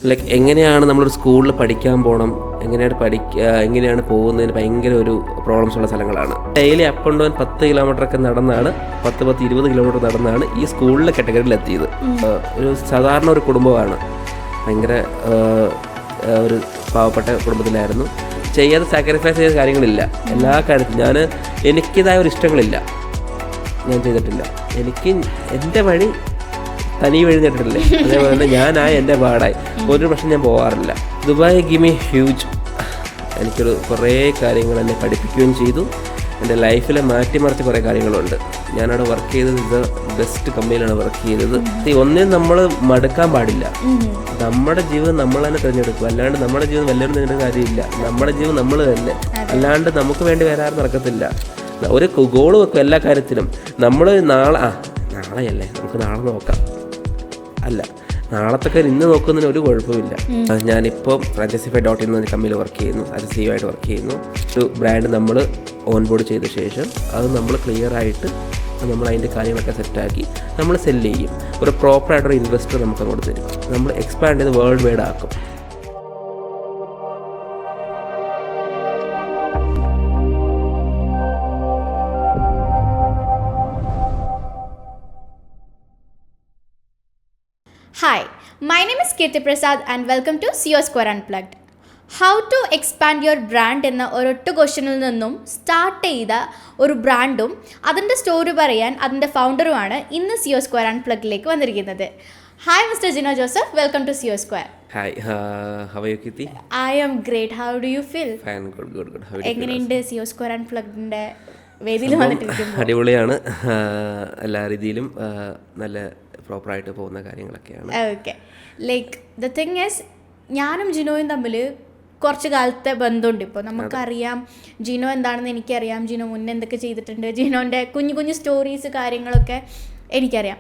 Like എങ്ങനെയാണ് നമ്മളൊരു സ്കൂളിൽ പഠിക്കാൻ പോകണം, എങ്ങനെയാണ് പോകുന്നതിന് ഭയങ്കര ഒരു പ്രോബ്ലംസ് ഉള്ള സ്ഥലങ്ങളാണ്. ഡെയിലി അപ്പ് ആൻഡ് ഡൗൺ 10 കിലോമീറ്ററൊക്കെ നടന്നാണ് 20 കിലോമീറ്റർ നടന്നാണ് ഈ സ്കൂളിലെ കാറ്റഗറിയിൽ എത്തിയത്. ഒരു സാധാരണ ഒരു കുടുംബമാണ്, ഭയങ്കര ഒരു പാവപ്പെട്ട കുടുംബത്തിലായിരുന്നു. ചെയ്യാതെ സാക്രിഫൈസ് ചെയ്ത കാര്യങ്ങളില്ല. എല്ലാ കാര്യത്തിലും എനിക്കിതായ ഒരു ഇഷ്ടങ്ങളില്ല, ഞാൻ ചെയ്തിട്ടില്ല. എനിക്ക് എൻ്റെ വഴി തനി വഴി നേട്ടിട്ടില്ലേ, അതേപോലെ തന്നെ ഞാനായി എൻ്റെ പാടായി ഒരു പ്രശ്നം ഞാൻ പോകാറില്ല. Dubai give me huge. എനിക്കൊരു കുറേ കാര്യങ്ങൾ എന്നെ പഠിപ്പിക്കുകയും ചെയ്തു. എൻ്റെ ലൈഫിലെ മാറ്റിമറിച്ച കുറേ കാര്യങ്ങളുണ്ട്. ഞാനവിടെ വർക്ക് ചെയ്തത് ബെസ്റ്റ് കമ്പനിയിലാണ് വർക്ക് ചെയ്തത്. ഒന്നിനും നമ്മൾ മടുക്കാൻ പാടില്ല. നമ്മുടെ ജീവിതം നമ്മൾ തന്നെ തിരഞ്ഞെടുക്കും, അല്ലാണ്ട് നമ്മുടെ ജീവിതം വല്ലവരും തിരഞ്ഞെടുക്കുന്ന കാര്യമില്ല. നമ്മുടെ ജീവിതം നമ്മൾ തന്നെ, അല്ലാണ്ട് നമുക്ക് വേണ്ടി വരാറ് നടക്കത്തില്ല. ഒരു ഗോള് വെക്കും എല്ലാ കാര്യത്തിലും. നമ്മൾ നാളെയല്ലേ, നമുക്ക് നാളെ നോക്കാം, അല്ല നാളത്തൊക്കെ ഇന്ന് നോക്കുന്നതിന് ഒരു കുഴപ്പമില്ല. ഞാനിപ്പോൾ ഫ്രാഞ്ചൈസിഫൈ.in എന്ന കമ്പനിയിൽ വർക്ക് ചെയ്യുന്നു, അത് CEO ആയിട്ട് വർക്ക് ചെയ്യുന്നു. ഒരു ബ്രാൻഡ് നമ്മൾ ഓൺബോർഡ് ചെയ്ത ശേഷം അത് നമ്മൾ ക്ലിയറായിട്ട് നമ്മൾ അതിൻ്റെ കാര്യങ്ങളൊക്കെ സെറ്റാക്കി നമ്മൾ സെല്ല് ചെയ്യും. ഒരു പ്രോപ്പറായിട്ടൊരു ഇൻവെസ്റ്റർ നമുക്ക് അങ്ങോട്ട് തരും. നമ്മൾ എക്സ്പാൻഡ് ചെയ്ത് വേൾഡ് വൈഡ് ആക്കും. Hi, my name is Kirti Prasad and welcome to CEO Square Unplugged. How to expand your brand എന്ന ഒരൊറ്റ ക്വസ്റ്റ്യനിൽ നിന്നും സ്റ്റാർട്ട് ചെയ്ത ഒരു ബ്രാൻഡും അതിൻ്റെ സ്റ്റോറി പറയാൻ അതിൻ്റെ ഫൗണ്ടറുമാണ് ഇന്ന് CEO Square Unpluggedലേക്ക് വന്നിരിക്കുന്നത്. Hi Mr. Gino Joseph, welcome to CEO Square. Hi, how are you, Kirti? I am great. How do you feel? Fine, good. How are you? എങ്ങനെയുണ്ട് CEO Square Unpluggedന്റെ വേദിയിൽ വന്നിട്ടിരിക്കുമ്പോൾ? അടിപൊളിയാണ്. എല്ലാ രീതിയിലും നല്ല പ്രോപ്പറായിട്ട് പോകുന്ന കാര്യങ്ങളൊക്കെയാണ്. Okay, like the thing is, ഞാനും ജിനോയും തമ്മിൽ കുറച്ച് കാലത്തെ ബന്ധമുണ്ട്. ഇപ്പോൾ നമുക്കറിയാം ജിനോ എന്താണെന്ന് എനിക്കറിയാം, ജിനോ മുന്നേ എന്തൊക്കെ ചെയ്തിട്ടുണ്ട്, ജിനോൻ്റെ കുഞ്ഞു സ്റ്റോറീസ് കാര്യങ്ങളൊക്കെ എനിക്കറിയാം.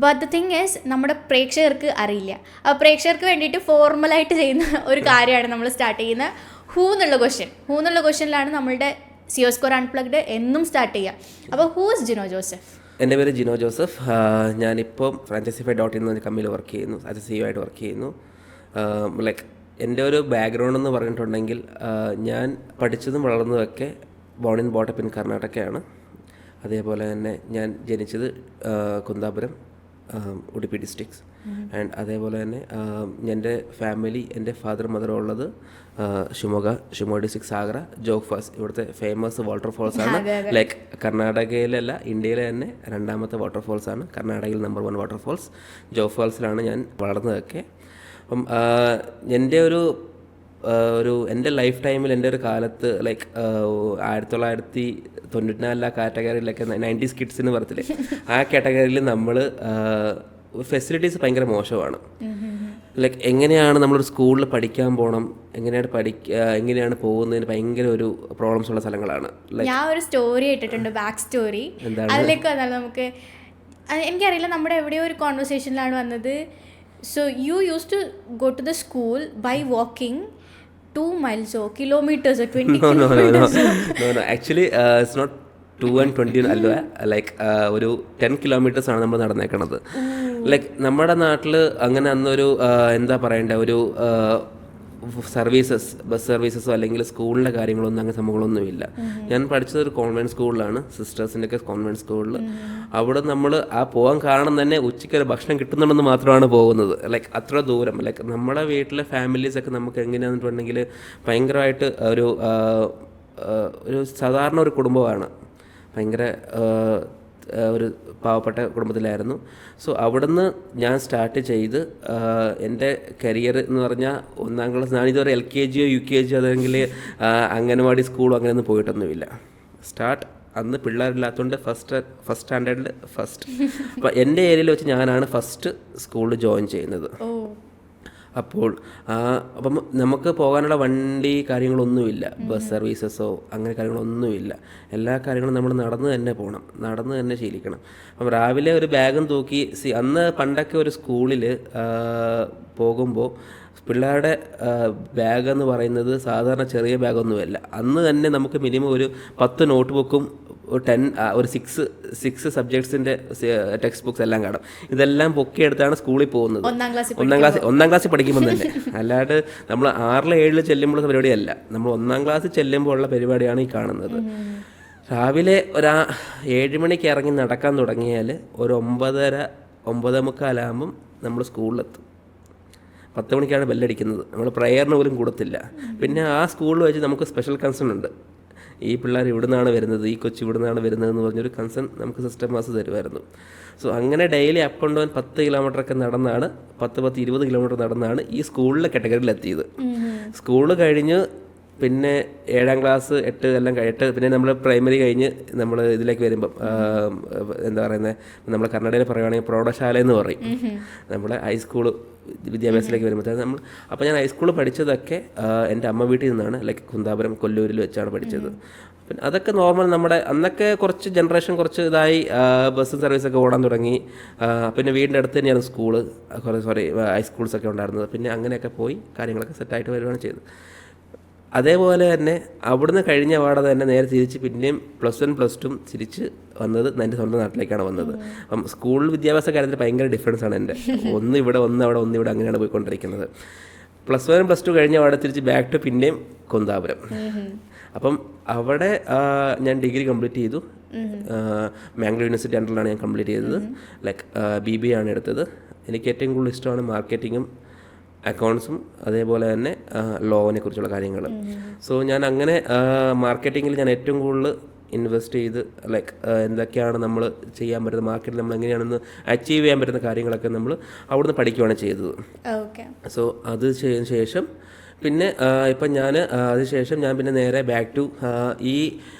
ബട്ട് ദ തിങ് ഈസ്, നമ്മുടെ പ്രേക്ഷകർക്ക് അറിയില്ല. ആ പ്രേക്ഷകർക്ക് വേണ്ടിയിട്ട് ഫോർമലായിട്ട് ചെയ്യുന്ന ഒരു കാര്യമാണ് നമ്മൾ സ്റ്റാർട്ട് ചെയ്യുന്ന ഹൂ എന്നുള്ള ക്വസ്റ്റ്യനിലാണ് നമ്മളുടെ CEO Square Unplugged എന്നും സ്റ്റാർട്ട് ചെയ്യുക. അപ്പോൾ ഹൂ ഇസ് ജിനോ ജോസഫ്? എൻ്റെ പേര് ജിനോ ജോസഫ്. ഞാനിപ്പം ഫ്രാഞ്ചൈസിഫൈ.in എന്ന കമ്പനിയിൽ വർക്ക് ചെയ്യുന്നു, അത് CEO ആയിട്ട് വർക്ക് ചെയ്യുന്നു. ലൈക്ക് എൻ്റെ ഒരു ബാക്ക്ഗ്രൗണ്ട് എന്ന് പറഞ്ഞിട്ടുണ്ടെങ്കിൽ, ഞാൻ പഠിച്ചതും വളർന്നതൊക്കെ born and brought up in കർണാടകയാണ്. അതേപോലെ തന്നെ ഞാൻ ജനിച്ചത് കുന്താപുരം, ഉടുപ്പി ഡിസ്ട്രിക്ട്സ്. ആൻഡ് അതേപോലെ തന്നെ എൻ്റെ ഫാമിലി, എൻ്റെ ഫാദർ മദറും ഉള്ളത് ഷിമോഗ ഡിസ്ട്രിക്ട്, സാഗര, ജോഗ് ഫാൾസ്. ഇവിടുത്തെ ഫേമസ് വാട്ടർഫോൾസ് ആണ്. ലൈക്ക് കർണാടകയിലല്ല, ഇന്ത്യയിലെ തന്നെ 2ാമത്തെ വാട്ടർഫോൾസ് ആണ്. കർണാടകയിൽ നമ്പർ 1 വാട്ടർഫോൾസ് ജോഗ് ഫാൾസിലാണ് ഞാൻ വളർന്നതൊക്കെ. അപ്പം എൻ്റെ എൻ്റെ ലൈഫ് ടൈമിൽ, എൻ്റെ ഒരു കാലത്ത്, ലൈക്ക് 1994 കാറ്റഗറിയിലൊക്കെ 90s കിഡ്സ് എന്ന് പറയത്തില്ലേ, ആ കാറ്റഗറിയിൽ നമ്മൾ ഫെസിലിറ്റീസ് ഭയങ്കര മോശമാണ്. ലൈക്ക് എങ്ങനെയാണ് നമ്മളൊരു സ്കൂളിൽ പഠിക്കാൻ പോകണം, എങ്ങനെയാണ് പോകുന്നതിന് ഭയങ്കര ഒരു പ്രോബ്ലംസ് ഉള്ള സ്ഥലങ്ങളാണ്. ഞാൻ ഒരു സ്റ്റോറി ഇട്ടിട്ടുണ്ട്, ബാക്ക് സ്റ്റോറി. അതിലേക്ക് വന്നാൽ നമുക്ക്, എനിക്കറിയില്ല, നമ്മുടെ എവിടെയോ ഒരു കോൺവെർസേഷനിലാണ് വന്നത്. So you use to go to the school by walking 2 miles or kilometers or 20 kilometers. No. Actually, it's not 2 and 20 അല്ല, ലൈക്ക് ഒരു 10 kilometers ആണ് നമ്മൾ നടന്നേക്കണത്. ലൈക്ക് നമ്മുടെ നാട്ടിൽ അങ്ങനെ അന്നൊരു എന്താ പറയണ്ട, ഒരു ബസ് സർവീസസോ അല്ലെങ്കിൽ സ്കൂളിൻ്റെ കാര്യങ്ങളൊന്നും അങ്ങനെ സംഭവങ്ങളൊന്നുമില്ല. ഞാൻ പഠിച്ചത് ഒരു കോൺവെൻറ്റ് സ്കൂളിലാണ്, സിസ്റ്റേഴ്സിൻ്റെ ഒക്കെ കോൺവെൻറ്റ് സ്കൂളിൽ. അവിടെ നമ്മൾ പോകാൻ കാരണം തന്നെ ഉച്ചയ്ക്കൊരു ഭക്ഷണം കിട്ടുന്നുണ്ടെന്ന് മാത്രമാണ് പോകുന്നത്. ലൈക്ക് അത്ര ദൂരം. ലൈക്ക് നമ്മുടെ വീട്ടിലെ ഫാമിലീസൊക്കെ നമുക്ക് എങ്ങനെയാണെന്നുണ്ടെങ്കിൽ ഭയങ്കരമായിട്ട് ഒരു സാധാരണ ഒരു കുടുംബമാണ്, ഭയങ്കര ഒരു പാവപ്പെട്ട കുടുംബത്തിലായിരുന്നു. സോ അവിടുന്ന് ഞാൻ സ്റ്റാർട്ട് ചെയ്ത് എൻ്റെ കരിയർ എന്ന് പറഞ്ഞാൽ 1ാം ക്ലാസ്, ഞാനിതുവരെ LKG UKG അല്ലെങ്കിൽ അംഗനവാടി സ്കൂളോ അങ്ങനെയൊന്നും പോയിട്ടൊന്നുമില്ല. അന്ന് പിള്ളേരില്ലാത്തതുകൊണ്ട് ഫസ്റ്റ് സ്റ്റാൻഡേർഡിൽ ഫസ്റ്റ്. അപ്പോൾ എൻ്റെ ഏരിയയിൽ വെച്ച് ഞാനാണ് ഫസ്റ്റ് സ്കൂളിൽ ജോയിൻ ചെയ്യുന്നത്. അപ്പം നമുക്ക് പോകാനുള്ള വണ്ടി കാര്യങ്ങളൊന്നുമില്ല, ബസ് സർവീസസോ അങ്ങനെ കാര്യങ്ങളൊന്നുമില്ല. എല്ലാ കാര്യങ്ങളും നമ്മൾ നടന്ന് തന്നെ പോകണം, നടന്ന് തന്നെ ശീലിക്കണം. അപ്പം രാവിലെ ഒരു ബാഗും തൂക്കി, അന്ന് പണ്ടൊക്കെ ഒരു സ്കൂളിൽ പോകുമ്പോൾ പിള്ളേരുടെ ബാഗെന്ന് പറയുന്നത് സാധാരണ ചെറിയ ബാഗൊന്നുമല്ല. അന്ന് തന്നെ നമുക്ക് മിനിമം ഒരു 10 നോട്ട് ബുക്കും ഒരു സിക്സ് സബ്ജക്ട്സിൻ്റെ ടെക്സ്റ്റ് ബുക്സ് എല്ലാം കാണും. ഇതെല്ലാം പൊക്കിയെടുത്താണ് സ്കൂളിൽ പോകുന്നത്. ഒന്നാം ക്ലാസ്സിൽ പഠിക്കുമ്പോൾ തന്നെ. അല്ലാണ്ട് നമ്മൾ 6 7 ചെല്ലുമ്പോഴുള്ള പരിപാടിയല്ല, നമ്മൾ 1ാം ക്ലാസ്സിൽ ചെല്ലുമ്പോൾ ഉള്ള പരിപാടിയാണ് ഈ കാണുന്നത്. രാവിലെ 7 മണിക്ക് ഇറങ്ങി നടക്കാൻ തുടങ്ങിയാൽ ഒരു 9:30 9:45 ആകുമ്പം നമ്മൾ സ്കൂളിലെത്തും. 10 മണിക്കാണ് ബെല്ലടിക്കുന്നത്. നമ്മൾ പ്രയറിന് പോലും കൂടത്തില്ല. പിന്നെ ആ സ്കൂളിൽ വെച്ച് നമുക്ക് സ്പെഷ്യൽ കൺസേൺ ഉണ്ട്. ഈ പിള്ളേർ ഇവിടെ നിന്നാണ് വരുന്നത്, ഈ കൊച്ചു ഇവിടെ നിന്നാണ് വരുന്നതെന്ന് പറഞ്ഞൊരു കൺസേൺ നമുക്ക് സിസ്റ്റർ മാസ് തരുമായിരുന്നു. സോ അങ്ങനെ ഡെയിലി അപ്പ് ആൻഡ് ഡൗൺ 10 കിലോമീറ്ററൊക്കെ നടന്നാണ്, 10-20 കിലോമീറ്റർ നടന്നാണ് ഈ സ്കൂളിലെ കാറ്റഗറിയിലെത്തിയത്. സ്കൂൾ കഴിഞ്ഞ് പിന്നെ 7ാം ക്ലാസ് 8 എല്ലാം 8 പിന്നെ നമ്മൾ പ്രൈമറി കഴിഞ്ഞ് നമ്മൾ ഇതിലേക്ക് വരുമ്പം എന്താ പറയുന്നത്, നമ്മൾ കർണാടകയിൽ പറയുകയാണെങ്കിൽ പ്രൗഢശാല എന്ന് പറയും. നമ്മുടെ ഹൈസ്കൂൾ വിദ്യാഭ്യാസത്തിലേക്ക് വരുമ്പോഴത്തേക്ക് അപ്പോൾ ഞാൻ ഹൈസ്കൂൾ പഠിച്ചതൊക്കെ എൻ്റെ അമ്മ വീട്ടിൽ നിന്നാണ്, ലൈക്ക് കുന്താപുരം കൊല്ലൂരിൽ വെച്ചാണ് പഠിച്ചത്. പിന്നെ അതൊക്കെ നോർമൽ, നമ്മുടെ അന്നൊക്കെ കുറച്ച് ജനറേഷൻ കുറച്ച് ഇതായി, ബസ് സർവീസൊക്കെ ഓടാൻ തുടങ്ങി. പിന്നെ വീടിൻ്റെ അടുത്ത് തന്നെയാണ് സ്കൂള്, ഹൈസ്കൂൾസൊക്കെ ഉണ്ടായിരുന്നത്. പിന്നെ അങ്ങനെയൊക്കെ പോയി കാര്യങ്ങളൊക്കെ സെറ്റായിട്ട് വരികയാണ് ചെയ്തത്. അതേപോലെ തന്നെ അവിടുന്ന് കഴിഞ്ഞ പാടെ തന്നെ നേരെ തിരിച്ച് പിന്നെയും +1 +2 തിരിച്ച് വന്നത് എൻ്റെ സ്വന്തം നാട്ടിലേക്കാണ് വന്നത്. അപ്പം സ്കൂൾ വിദ്യാഭ്യാസ കാര്യത്തിൽ ഭയങ്കര ഡിഫറൻസ് ആണ് എൻ്റെ. ഒന്ന് ഇവിടെ ഒന്ന് അവിടെ ഒന്ന് ഇവിടെ അങ്ങനെയാണ് പോയിക്കൊണ്ടിരിക്കുന്നത്. +1 +2 കഴിഞ്ഞ പാടെ തിരിച്ച് ബാക്ക് ടു പിന്നെയും കുന്താപുരം. അപ്പം അവിടെ ഞാൻ ഡിഗ്രി കംപ്ലീറ്റ് ചെയ്തു. മാംഗ്ലൂർ യൂണിവേഴ്സിറ്റി അണ്ടറിലാണ് ഞാൻ കംപ്ലീറ്റ് ചെയ്തത്. ലൈക്ക് BBA ആണ് എടുത്തത്. എനിക്ക് ഏറ്റവും കൂടുതൽ ഇഷ്ടമാണ് മാർക്കറ്റിങ്ങും അക്കൗണ്ട്സും അതേപോലെ തന്നെ ലോവിനെ കുറിച്ചുള്ള കാര്യങ്ങൾ. സോ ഞാൻ അങ്ങനെ മാർക്കറ്റിങ്ങിൽ ഞാൻ ഏറ്റവും കൂടുതൽ ഇൻവെസ്റ്റ് ചെയ്ത്, ലൈക്ക് എന്തൊക്കെയാണ് നമ്മൾ ചെയ്യാൻ പറ്റുന്നത്, മാർക്കറ്റിൽ നമ്മൾ എങ്ങനെയാണെന്ന് അച്ചീവ് ചെയ്യാൻ പറ്റുന്ന കാര്യങ്ങളൊക്കെ നമ്മൾ അവിടുന്ന് പഠിക്കുകയാണ് ചെയ്തത്. സോ അത് ചെയ്തതിന് ശേഷം പിന്നെ ഇപ്പം അതിനുശേഷം ഞാൻ പിന്നെ നേരെ ബാക്ക് ടു ഈ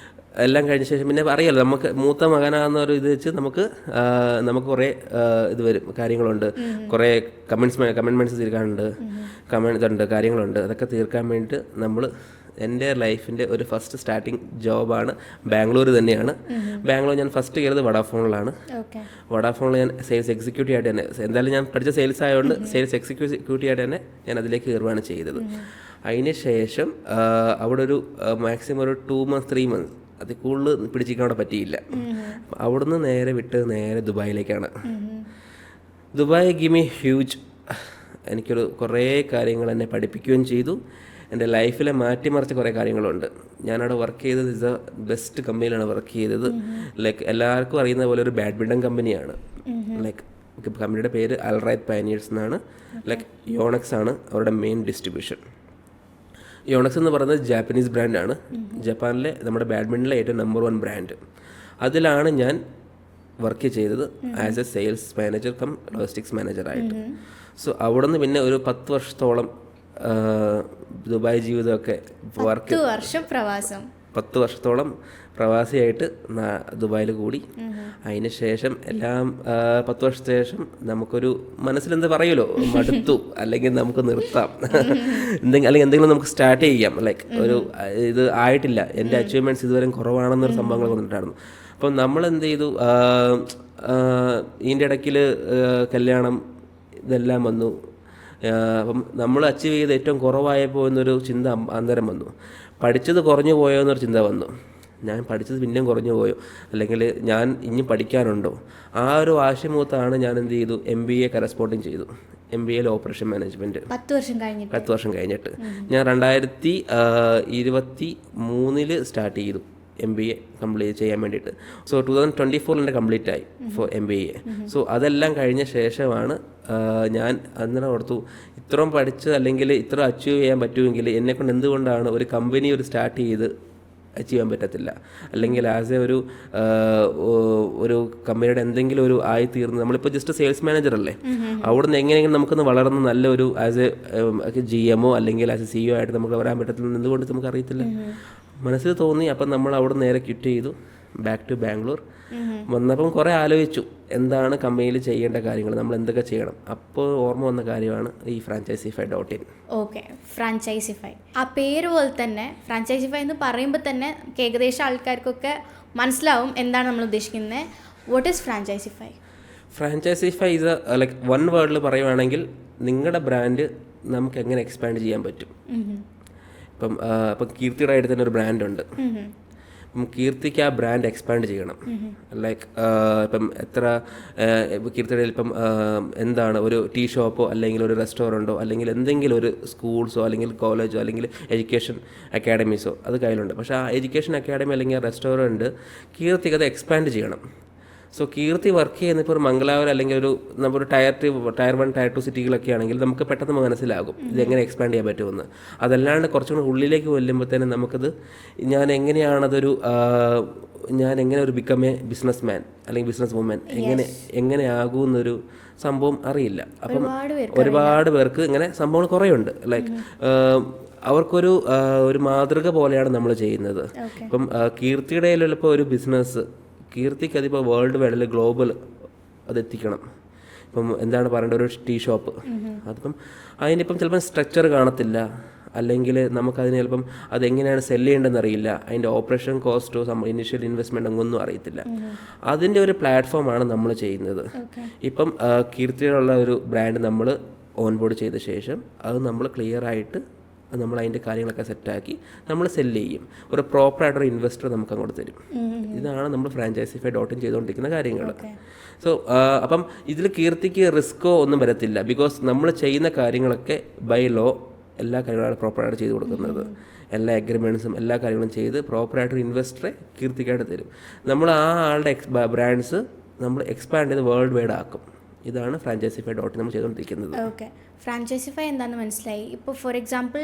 എല്ലാം കഴിഞ്ഞ ശേഷം പിന്നെ അറിയാലോ, നമുക്ക് മൂത്ത മകനാകുന്നൊരു ഇത് വെച്ച് നമുക്ക് കുറേ ഇത് വരും, കാര്യങ്ങളുണ്ട്, കുറേ കമ്മിറ്റ്മെൻറ്റ്സ് തീർക്കാനുണ്ട്, ഇതുണ്ട്, കാര്യങ്ങളുണ്ട്. അതൊക്കെ തീർക്കാൻ വേണ്ടിയിട്ട് നമ്മൾ എൻ്റെ ലൈഫിൻ്റെ ഒരു ഫസ്റ്റ് സ്റ്റാർട്ടിങ് ജോബാണ് ബാംഗ്ലൂർ തന്നെയാണ്. ബാംഗ്ലൂർ ഞാൻ ഫസ്റ്റ് കയറിയത് വഡാഫോണിലാണ്. വഡാഫോണിൽ ഞാൻ സെയിൽസ് എക്സിക്യൂട്ടീവ് ആയിട്ട് തന്നെ, എന്തായാലും ഞാൻ പഠിച്ച സെയിൽസ് ആയതുകൊണ്ട് സെയിൽസ് എക്സിക്യൂട്ടീവ് ആയിട്ട് തന്നെ ഞാൻ അതിലേക്ക് കയറുകയാണ് ചെയ്തത്. അതിന് ശേഷം അവിടെ ഒരു മാക്സിമം ഒരു 2 months 3 months അതിൽ കൂടുതൽ പിടിച്ചിരിക്കാൻ അവിടെ പറ്റിയില്ല. അവിടുന്ന് നേരെ ദുബായിലേക്കാണ്. Dubai give me huge. എനിക്കൊരു കുറേ കാര്യങ്ങൾ എന്നെ പഠിപ്പിക്കുകയും ചെയ്തു. എൻ്റെ ലൈഫിലെ മാറ്റിമറിച്ച കുറേ കാര്യങ്ങളുണ്ട്. ഞാനവിടെ വർക്ക് ചെയ്തത് ഇസ് എ ബെസ്റ്റ് കമ്പനിയിലാണ് വർക്ക് ചെയ്തത്. ലൈക്ക് എല്ലാവർക്കും അറിയുന്ന പോലെ ഒരു ബാഡ്മിൻ്റൺ കമ്പനിയാണ്. ലൈക്ക് കമ്പനിയുടെ പേര് അൽറൈറ്റ് പയനിയേഴ്സ് എന്നാണ്. ലൈക്ക് യോണക്സ് ആണ് അവരുടെ മെയിൻ ഡിസ്ട്രിബ്യൂഷൻ. യോണക്സ് എന്ന് പറയുന്നത് ജാപ്പനീസ് ബ്രാൻഡാണ്. ജപ്പാനിലെ നമ്മുടെ ബാഡ്മിൻ്റണിലെ ഏറ്റവും നമ്പർ 1 ബ്രാൻഡ്. അതിലാണ് ഞാൻ വർക്ക് ചെയ്തത് as a sales manager cum logistics മാനേജറായിട്ട്. സോ അവിടെ നിന്ന് പിന്നെ ഒരു 10 വർഷത്തോളം ദുബായ് ജീവിതമൊക്കെ 10 വർഷത്തോളം പ്രവാസിയായിട്ട് ദുബായിൽ കൂടി. അതിന് ശേഷം എല്ലാം 10 വർഷത്തിന് ശേഷം നമുക്കൊരു മനസ്സിലെന്ത് പറയുമല്ലോ, മടുത്തു, അല്ലെങ്കിൽ നമുക്ക് നിർത്താം, അല്ലെങ്കിൽ എന്തെങ്കിലും നമുക്ക് സ്റ്റാർട്ട് ചെയ്യാം. ലൈക്ക് ഒരു ഇത് ആയിട്ടില്ല, എൻ്റെ അച്ചീവ്മെൻറ്റ്സ് ഇതുവരെ കുറവാണെന്നൊരു സംഭവങ്ങൾ വന്നിട്ടായിരുന്നു. അപ്പം നമ്മൾ എന്ത് ചെയ്തു, ഇതിൻ്റെ ഇടയ്ക്കിൽ കല്യാണം ഇതെല്ലാം വന്നു. അപ്പം നമ്മൾ അച്ചീവ് ചെയ്ത് ഏറ്റവും കുറവായപ്പോൾ എന്നൊരു ചിന്ത അന്തരം വന്നു. പഠിച്ചത് കുറഞ്ഞു പോയോ എന്നൊരു ചിന്ത വന്നു. ഞാൻ പഠിച്ചത് പിന്നെയും കുറഞ്ഞു പോയോ, അല്ലെങ്കിൽ ഞാൻ ഇനി പഠിക്കാനുണ്ടോ, ആ ഒരു ആശയമൂത്താണ് ഞാൻ എന്ത് ചെയ്തു, MBA കറസ്പോണ്ടിങ് ചെയ്തു. MBAയിൽ ഓപ്പറേഷൻ മാനേജ്മെൻറ്റ് 10 വർഷം കഴിഞ്ഞിട്ട് ഞാൻ 2023 സ്റ്റാർട്ട് ചെയ്തു MBA കംപ്ലീറ്റ് ചെയ്യാൻ വേണ്ടിയിട്ട്. സോ 2024 എൻ്റെ കംപ്ലീറ്റ് ആയി ഫോർ MBA. സോ അതെല്ലാം കഴിഞ്ഞ ശേഷമാണ് ഞാൻ അന്നേരം ഓർത്തു, ഇത്രയും പഠിച്ച് അല്ലെങ്കിൽ ഇത്ര അച്ചീവ് ചെയ്യാൻ പറ്റുമെങ്കിൽ എന്നെക്കൊണ്ട് എന്തുകൊണ്ടാണ് ഒരു കമ്പനി സ്റ്റാർട്ട് ചെയ്ത് അച്ചീവ് ചെയ്യാൻ പറ്റത്തില്ല, അല്ലെങ്കിൽ ആസ് എ ഒരു കമ്പനിയുടെ എന്തെങ്കിലും ഒരു ആയിത്തീർന്ന് നമ്മളിപ്പോൾ ജസ്റ്റ് സെയിൽസ് മാനേജർ അല്ലേ, അവിടുന്ന് എങ്ങനെയെങ്കിലും നമുക്കൊന്ന് വളർന്ന് നല്ലൊരു ആസ് എ GMO അല്ലെങ്കിൽ ആസ് എ CEO ആയിട്ട് നമുക്ക് വരാൻ പറ്റത്തില്ല, എന്തുകൊണ്ട് നമുക്ക് അറിയത്തില്ല, മനസ്സിൽ തോന്നി. അപ്പം നമ്മൾ അവിടെ നേരെ ക്വിറ്റ് ചെയ്തു, ബാക്ക് ടു ബാംഗ്ലൂർ. വന്നപ്പം കുറേ ആലോചിച്ചു എന്താണ് കമ്പനിയിൽ ചെയ്യേണ്ട കാര്യങ്ങൾ, നമ്മൾ എന്തൊക്കെ ചെയ്യണം. അപ്പോൾ ഓർമ്മ വന്ന കാര്യമാണ് ഈ franchisify.in. ഓക്കെ, ഫ്രാഞ്ചൈസിഫൈ ആ പേര് പോലെ തന്നെ ഫ്രാഞ്ചൈസിഫൈ എന്ന് പറയുമ്പോൾ തന്നെ ഏകദേശം ആൾക്കാർക്കൊക്കെ മനസ്സിലാവും എന്താണ് നമ്മൾ ഉദ്ദേശിക്കുന്നത്. What is Franchisify? Franchisify is like one വേർഡിൽ പറയുവാണെങ്കിൽ നിങ്ങളുടെ ബ്രാൻഡ് നമുക്ക് എങ്ങനെ എക്സ്പാൻഡ് ചെയ്യാൻ പറ്റും. ഇപ്പം കീർത്തിയുടെ ആയിട്ട് തന്നെ ഒരു ബ്രാൻഡുണ്ട്. ഇപ്പം കീർത്തിക്ക് ആ ബ്രാൻഡ് എക്സ്പാൻഡ് ചെയ്യണം. ലൈക്ക് ഇപ്പം എത്ര കീർത്തിയുടെ ഇപ്പം എന്താണ് ഒരു ടീ ഷോപ്പോ അല്ലെങ്കിൽ ഒരു റെസ്റ്റോറൻറ്റോ അല്ലെങ്കിൽ എന്തെങ്കിലും ഒരു സ്കൂൾസോ അല്ലെങ്കിൽ കോളേജോ അല്ലെങ്കിൽ എഡ്യൂക്കേഷൻ അക്കാഡമീസോ അത് കയ്യിലുണ്ട്. പക്ഷേ ആ എഡ്യൂക്കേഷൻ അക്കാഡമി അല്ലെങ്കിൽ റെസ്റ്റോറൻറ്റ് കീർത്തിക്ക് അത് എക്സ്പാൻഡ് ചെയ്യണം. സോ കീർത്തി വർക്ക് ചെയ്യുന്ന ഇപ്പോൾ ഒരു മംഗലാപുരം അല്ലെങ്കിൽ ഒരു നമ്മുടെ ടയർ 1 ടയർ 2 സിറ്റികളൊക്കെ ആണെങ്കിൽ നമുക്ക് പെട്ടെന്ന് മനസ്സിലാകും ഇതെങ്ങനെ എക്സ്പാൻഡ് ചെയ്യാൻ പറ്റുമെന്ന്. അതല്ലാണ്ട് കുറച്ചും കൂടി ഉള്ളിലേക്ക് കൊല്ലുമ്പോഴത്തേനും നമുക്കത് ഞാൻ എങ്ങനെ ഒരു ബിക്കം എ ബിസിനസ് മാൻ അല്ലെങ്കിൽ ബിസിനസ് വുമൻ എങ്ങനെ ആകുമെന്നൊരു സംഭവം അറിയില്ല. അപ്പം ഒരുപാട് പേർക്ക് ഇങ്ങനെ സംഭവങ്ങൾ കുറേയുണ്ട്. ലൈക്ക് അവർക്കൊരു ഒരു മാതൃക പോലെയാണ് നമ്മൾ ചെയ്യുന്നത്. ഇപ്പം കീർത്തിയുടെ ഇപ്പോൾ ഒരു ബിസിനസ് കീർത്തിക്ക് അതിപ്പോൾ വേൾഡ് വൈഡിൽ ഗ്ലോബൽ അതെത്തിക്കണം. ഇപ്പം എന്താണ് പറയേണ്ടത്, ഒരു ടീ ഷോപ്പ് അതിപ്പം അതിനിപ്പം ചിലപ്പം സ്ട്രക്ചർ കാണത്തില്ല, അല്ലെങ്കിൽ നമുക്കതിന് ചിലപ്പം അതെങ്ങനെയാണ് സെല്ല് ചെയ്യേണ്ടതെന്ന് അറിയില്ല, അതിൻ്റെ ഓപ്പറേഷൻ കോസ്റ്റോ ഇനിഷ്യൽ ഇൻവെസ്റ്റ്മെൻറ്റ് ഒന്നും അറിയത്തില്ല. അതിൻ്റെ ഒരു പ്ലാറ്റ്ഫോമാണ് നമ്മൾ ചെയ്യുന്നത്. ഇപ്പം കീർത്തിയിലുള്ള ഒരു ബ്രാൻഡ് നമ്മൾ ഓൺബോർഡ് ചെയ്ത ശേഷം അത് നമ്മൾ ക്ലിയറായിട്ട് നമ്മൾ അതിൻ്റെ കാര്യങ്ങളൊക്കെ സെറ്റാക്കി നമ്മൾ സെല്ല് ചെയ്യും. ഒരു പ്രോപ്പറായിട്ടൊരു ഇൻവെസ്റ്റർ നമുക്ക് അങ്ങോട്ട് തരും. ഇതാണ് നമ്മൾ Franchisify.in ചെയ്തുകൊണ്ടിരിക്കുന്ന കാര്യങ്ങൾ. സോ അപ്പം ഇതിൽ കീർത്തിക്ക് റിസ്ക്കോ ഒന്നും വരത്തില്ല. ബിക്കോസ് നമ്മൾ ചെയ്യുന്ന കാര്യങ്ങളൊക്കെ ബൈ ലോ എല്ലാ കാര്യങ്ങളും പ്രോപ്പറായിട്ട് ചെയ്ത് കൊടുക്കുന്നത്. എല്ലാ അഗ്രിമെൻറ്റ്സും എല്ലാ കാര്യങ്ങളും ചെയ്ത് പ്രോപ്പറായിട്ടൊരു ഇൻവെസ്റ്ററെ കീർത്തിക്കായിട്ട് തരും. നമ്മൾ ആ ആളുടെ ബ്രാൻഡ്സ് നമ്മൾ എക്സ്പാൻഡ് ചെയ്ത് വേൾഡ് വൈഡ് ആക്കും. ഇതാണ് Franchisify.in നമ്മൾ ചെയ്തുകൊണ്ടിരിക്കുന്നത്. ഓക്കെ, ഫ്രാഞ്ചൈസിഫൈ എന്താണെന്ന് മനസ്സിലായി. ഇപ്പോൾ ഫോർ എക്സാമ്പിൾ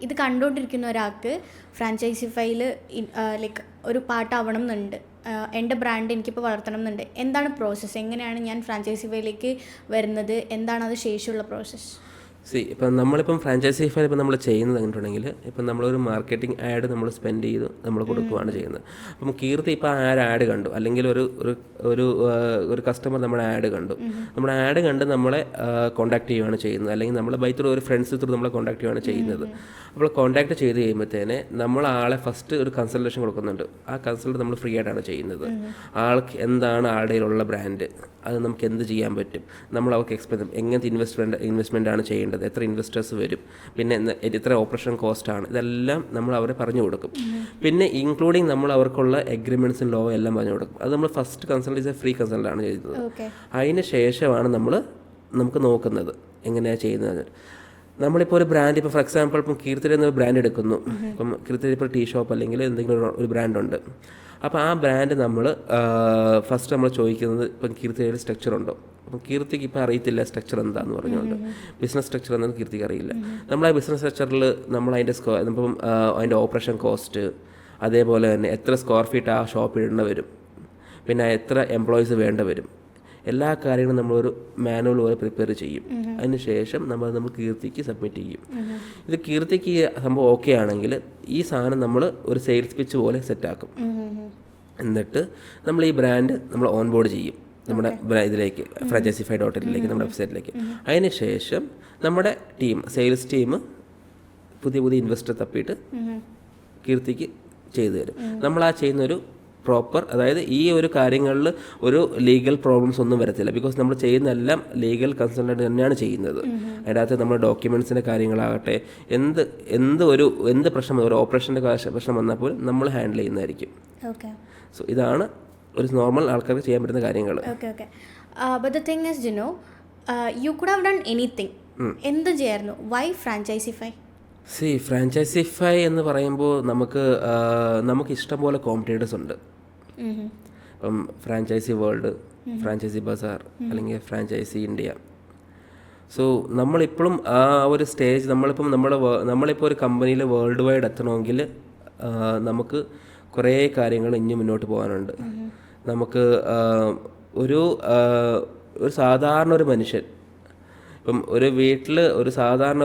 ഇത് കണ്ടുകൊണ്ടിരിക്കുന്ന ഒരാൾക്ക് ഫ്രാഞ്ചൈസിഫൈയിൽ ലൈക്ക് ഒരു പാർട്ടാവണം എന്നുണ്ട്, എൻ്റെ ബ്രാൻഡ് എനിക്കിപ്പോൾ വളർത്തണം എന്നുണ്ട്. എന്താണ് പ്രോസസ്സ്? എങ്ങനെയാണ് ഞാൻ ഫ്രാഞ്ചൈസിഫൈയിലേക്ക് വരുന്നത്? എന്താണ് അത് ശേഷമുള്ള പ്രോസസ്സ്? ഇപ്പം നമ്മളിപ്പം Franchisify ഇപ്പം നമ്മൾ ചെയ്യുന്നത് കണ്ടിട്ടുണ്ടെങ്കിൽ ഇപ്പം നമ്മളൊരു മാർക്കറ്റിംഗ് ആഡ് നമ്മൾ സ്പെൻഡ് ചെയ്ത് നമ്മൾ കൊടുക്കുകയാണ് ചെയ്യുന്നത്. അപ്പം കീർത്തി ഇപ്പോൾ ആഡ് കണ്ടു, അല്ലെങ്കിൽ ഒരു കസ്റ്റമർ നമ്മുടെ ആഡ് കണ്ടു, നമ്മുടെ ആഡ് കണ്ട് നമ്മളെ കോൺടാക്ട് ചെയ്യുകയാണ് ചെയ്യുന്നത്, അല്ലെങ്കിൽ നമ്മളെ ബൈ ത്രൂ ഒരു ഫ്രണ്ട്സ് ത്രൂ നമ്മളെ കോൺടാക്ട് ചെയ്യുകയാണ് ചെയ്യുന്നത്. അപ്പോൾ കോൺടാക്ട് ചെയ്ത് കഴിയുമ്പോഴത്തേനെ നമ്മൾ ആളെ ഫസ്റ്റ് ഒരു കൺസൾട്ടേഷൻ കൊടുക്കുന്നുണ്ട്. ആ കൺസൾട്ട് നമ്മൾ ഫ്രീ ആയിട്ടാണ് ചെയ്യുന്നത്. ആൾക്ക് എന്താണ് ആളുടെയിലുള്ള ബ്രാൻഡ്, അത് നമുക്ക് എന്ത് ചെയ്യാൻ പറ്റും, നമ്മൾ അവർക്ക് എക്സ്പ്ലെയിൻ ചെയ്യും എങ്ങനത്തെ ഇൻവെസ്റ്റ്മെൻ്റ് ആണ് ചെയ്യേണ്ടത്, എത്ര ഇൻവെസ്റ്റേഴ്സ് വരും, പിന്നെ എത്ര ഓപ്പറേഷൻ കോസ്റ്റാണ്, ഇതെല്ലാം നമ്മൾ അവരെ പറഞ്ഞു കൊടുക്കും. പിന്നെ ഇൻക്ലൂഡിങ് നമ്മൾ അവർക്കുള്ള എഗ്രിമെൻറ്റ്സും ലോ എല്ലാം പറഞ്ഞു കൊടുക്കും. അത് നമ്മൾ ഫസ്റ്റ് കൺസൾട്ട് ചെയ്ത ഫ്രീ കൺസൾട്ടാണ് ചെയ്യുന്നത്. അതിന് ശേഷമാണ് നമുക്ക് നോക്കുന്നത് എങ്ങനെയാണ് ചെയ്യുന്നത്. നമ്മളിപ്പോൾ ഒരു ബ്രാൻഡ് ഇപ്പോൾ ഫോർ എക്സാമ്പിൾ ഇപ്പം കീർത്തിയുടെ എന്നൊരു ബ്രാൻഡ് എടുക്കുന്നു. ഇപ്പം കീർത്തിയുടെ ഇപ്പോൾ ടീ ഷോപ്പ് അല്ലെങ്കിൽ എന്തെങ്കിലും ഒരു ബ്രാൻഡുണ്ട്. അപ്പോൾ ആ ബ്രാൻഡ് നമ്മൾ ഫസ്റ്റ് നമ്മൾ ചോദിക്കുന്നത് ഇപ്പം കീർത്തിയുടെ സ്ട്രക്ചർ ഉണ്ടോ. അപ്പം കീർത്തിക്ക് ഇപ്പോൾ അറിയത്തില്ല സ്ട്രക്ചർ എന്താണെന്ന് പറഞ്ഞുകൊണ്ട്, ബിസിനസ് സ്ട്രക്ചർ എന്താണെന്ന് കീർത്തിക്ക് അറിയില്ല. നമ്മൾ ആ ബിസിനസ് സ്ട്രക്ചറിൽ നമ്മൾ അതിൻ്റെ ഇപ്പം അതിൻ്റെ ഓപ്പറേഷൻ കോസ്റ്റ്, അതേപോലെ തന്നെ എത്ര സ്ക്വയർ ഫീറ്റ് ആ ഷോപ്പ് ഇടേണ്ടി വരും, പിന്നെ എത്ര എംപ്ലോയീസ് വേണ്ട വരും, എല്ലാ കാര്യങ്ങളും നമ്മളൊരു മാനുവൽ പോലെ പ്രിപ്പയർ ചെയ്യും. അതിന് ശേഷം നമ്മൾ കീർത്തിക്ക് സബ്മിറ്റ് ചെയ്യും. ഇത് കീർത്തിക്ക് സംഭവം ഓക്കെ ആണെങ്കിൽ ഈ സാധനം നമ്മൾ ഒരു സെയിൽസ് പിച്ച് പോലെ സെറ്റാക്കും. എന്നിട്ട് നമ്മൾ ഈ ബ്രാൻഡ് നമ്മൾ ഓൺബോർഡ് ചെയ്യും നമ്മുടെ ഇതിലേക്ക് Franchisify.in നമ്മുടെ വെബ്സൈറ്റിലേക്ക്. അതിന് ശേഷം നമ്മുടെ സെയിൽസ് ടീം പുതിയ ഇൻവെസ്റ്റർ തപ്പിയിട്ട് കീർത്തിക്ക് ചെയ്തു തരും. നമ്മൾ ആ ചെയ്യുന്നൊരു പ്രോപ്പർ, അതായത് ഈ ഒരു കാര്യങ്ങളിൽ ഒരു ലീഗൽ പ്രോബ്ലംസ് ഒന്നും വരത്തില്ല. ബിക്കോസ് നമ്മൾ ചെയ്യുന്നതെല്ലാം ലീഗൽ കൺസൾട്ടൻ്റ് തന്നെയാണ് ചെയ്യുന്നത്. അതിനകത്ത് നമ്മുടെ ഡോക്യുമെൻറ്റ്സിൻ്റെ കാര്യങ്ങളാകട്ടെ, എന്ത് പ്രശ്നം, ഒരു ഓപ്പറേഷൻ്റെ പ്രശ്നം വന്നാൽ പോലും നമ്മൾ ഹാൻഡിൽ ചെയ്യുന്നതായിരിക്കും. സോ ഇതാണ് ഒരു നോർമൽ ആൾക്കാർക്ക് ചെയ്യാൻ പറ്റുന്ന കാര്യങ്ങൾ. But the thing is Jino, you could have done anything. എന്ത് ചെയ്യായിരുന്നു? Y Franchisify? Franchisify എന്ന് പറയുമ്പോൾ നമുക്ക് ഇഷ്ടംപോലെ കോമ്പറ്റേറ്റേഴ്സ് ഉണ്ട്. ഇപ്പം ഫ്രാഞ്ചൈസി വേൾഡ്, ഫ്രാഞ്ചൈസി ബസാർ, അല്ലെങ്കിൽ ഫ്രാഞ്ചൈസി ഇന്ത്യ. സോ നമ്മളിപ്പോഴും ആ ഒരു സ്റ്റേജ് നമ്മളിപ്പോൾ ഒരു കമ്പനിയിൽ വേൾഡ് വൈഡ് എത്തണമെങ്കിൽ നമുക്ക് കുറേ കാര്യങ്ങൾ ഇനി മുന്നോട്ട് പോകാനുണ്ട്. നമുക്ക് ഒരു സാധാരണ ഒരു മനുഷ്യൻ ഇപ്പം ഒരു വീട്ടിൽ ഒരു സാധാരണ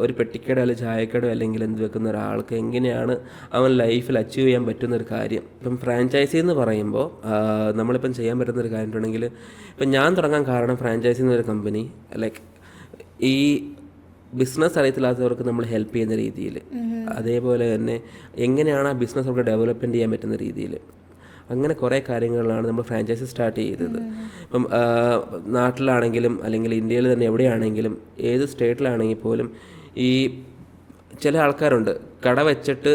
ഒരു പെട്ടിക്കട അല്ലെങ്കിൽ ചായക്കട അല്ലെങ്കിൽ എന്ത് വെക്കുന്ന ഒരാൾക്ക് എങ്ങനെയാണ് അവൻ ലൈഫിൽ അച്ചീവ് ചെയ്യാൻ പറ്റുന്നൊരു കാര്യം. ഇപ്പം ഫ്രാഞ്ചൈസി എന്ന് പറയുമ്പോൾ നമ്മളിപ്പം ചെയ്യാൻ പറ്റുന്നൊരു കാര്യം ഉണ്ടെങ്കിൽ, ഇപ്പം ഞാൻ തുടങ്ങാൻ കാരണം ഫ്രാഞ്ചൈസി എന്നൊരു കമ്പനി ലൈക്ക് ഈ ബിസിനസ് അറിയത്തില്ലാത്തവർക്ക് നമ്മൾ ഹെൽപ്പ് ചെയ്യുന്ന രീതിയിൽ, അതേപോലെ തന്നെ എങ്ങനെയാണ് ആ ബിസിനസ് അവർക്ക് ഡെവലപ്മെൻറ്റ് ചെയ്യാൻ പറ്റുന്ന രീതിയിൽ, അങ്ങനെ കുറേ കാര്യങ്ങളിലാണ് നമ്മൾ ഫ്രാഞ്ചൈസി സ്റ്റാർട്ട് ചെയ്തത്. ഇപ്പം നാട്ടിലാണെങ്കിലും അല്ലെങ്കിൽ ഇന്ത്യയിൽ തന്നെ എവിടെയാണെങ്കിലും ഏത് സ്റ്റേറ്റിലാണെങ്കിൽ പോലും ഈ ചില ആൾക്കാരുണ്ട് കട വെച്ചിട്ട്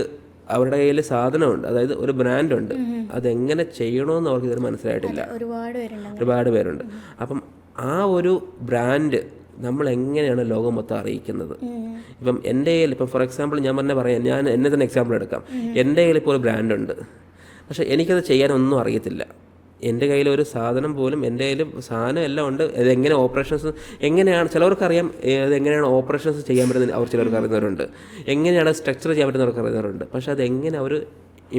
അവരുടെ കയ്യിൽ സാധനമുണ്ട്, അതായത് ഒരു ബ്രാൻഡുണ്ട്, അതെങ്ങനെ ചെയ്യണമെന്ന് അവർക്ക് ഇതുവരെ മനസ്സിലായിട്ടില്ല. ഒരുപാട് പേരുണ്ട്. അപ്പം ആ ഒരു ബ്രാൻഡ് നമ്മൾ എങ്ങനെയാണ് ലോകം മൊത്തം അറിയിക്കുന്നത്? ഇപ്പം എൻ്റെ കയ്യിൽ ഇപ്പം ഫോർ എക്സാമ്പിൾ ഞാൻ പറയാം, ഞാൻ എന്നെ തന്നെ എക്സാമ്പിൾ എടുക്കാം. എൻ്റെ കയ്യിൽ ഇപ്പോൾ ഒരു ബ്രാൻഡുണ്ട്, പക്ഷേ എനിക്കത് ചെയ്യാനൊന്നും അറിയത്തില്ല. എൻ്റെ കയ്യിൽ ഒരു സാധനം പോലും, എൻ്റെ കയ്യിൽ സാധനം എല്ലാം ഉണ്ട്, ഇതെങ്ങനെ ഓപ്പറേഷൻസ് എങ്ങനെയാണ്, ചിലവർക്കറിയാം ഇതെങ്ങനെയാണ് ഓപ്പറേഷൻസ് ചെയ്യാൻ പറ്റുന്നത്, അവർ ചിലർക്ക് അറിയുന്നവരുണ്ട്, എങ്ങനെയാണ് സ്ട്രക്ചർ ചെയ്യാൻ പറ്റുന്നവർക്ക് അറിയുന്നവരുണ്ട്, പക്ഷേ അതെങ്ങനെ അവർ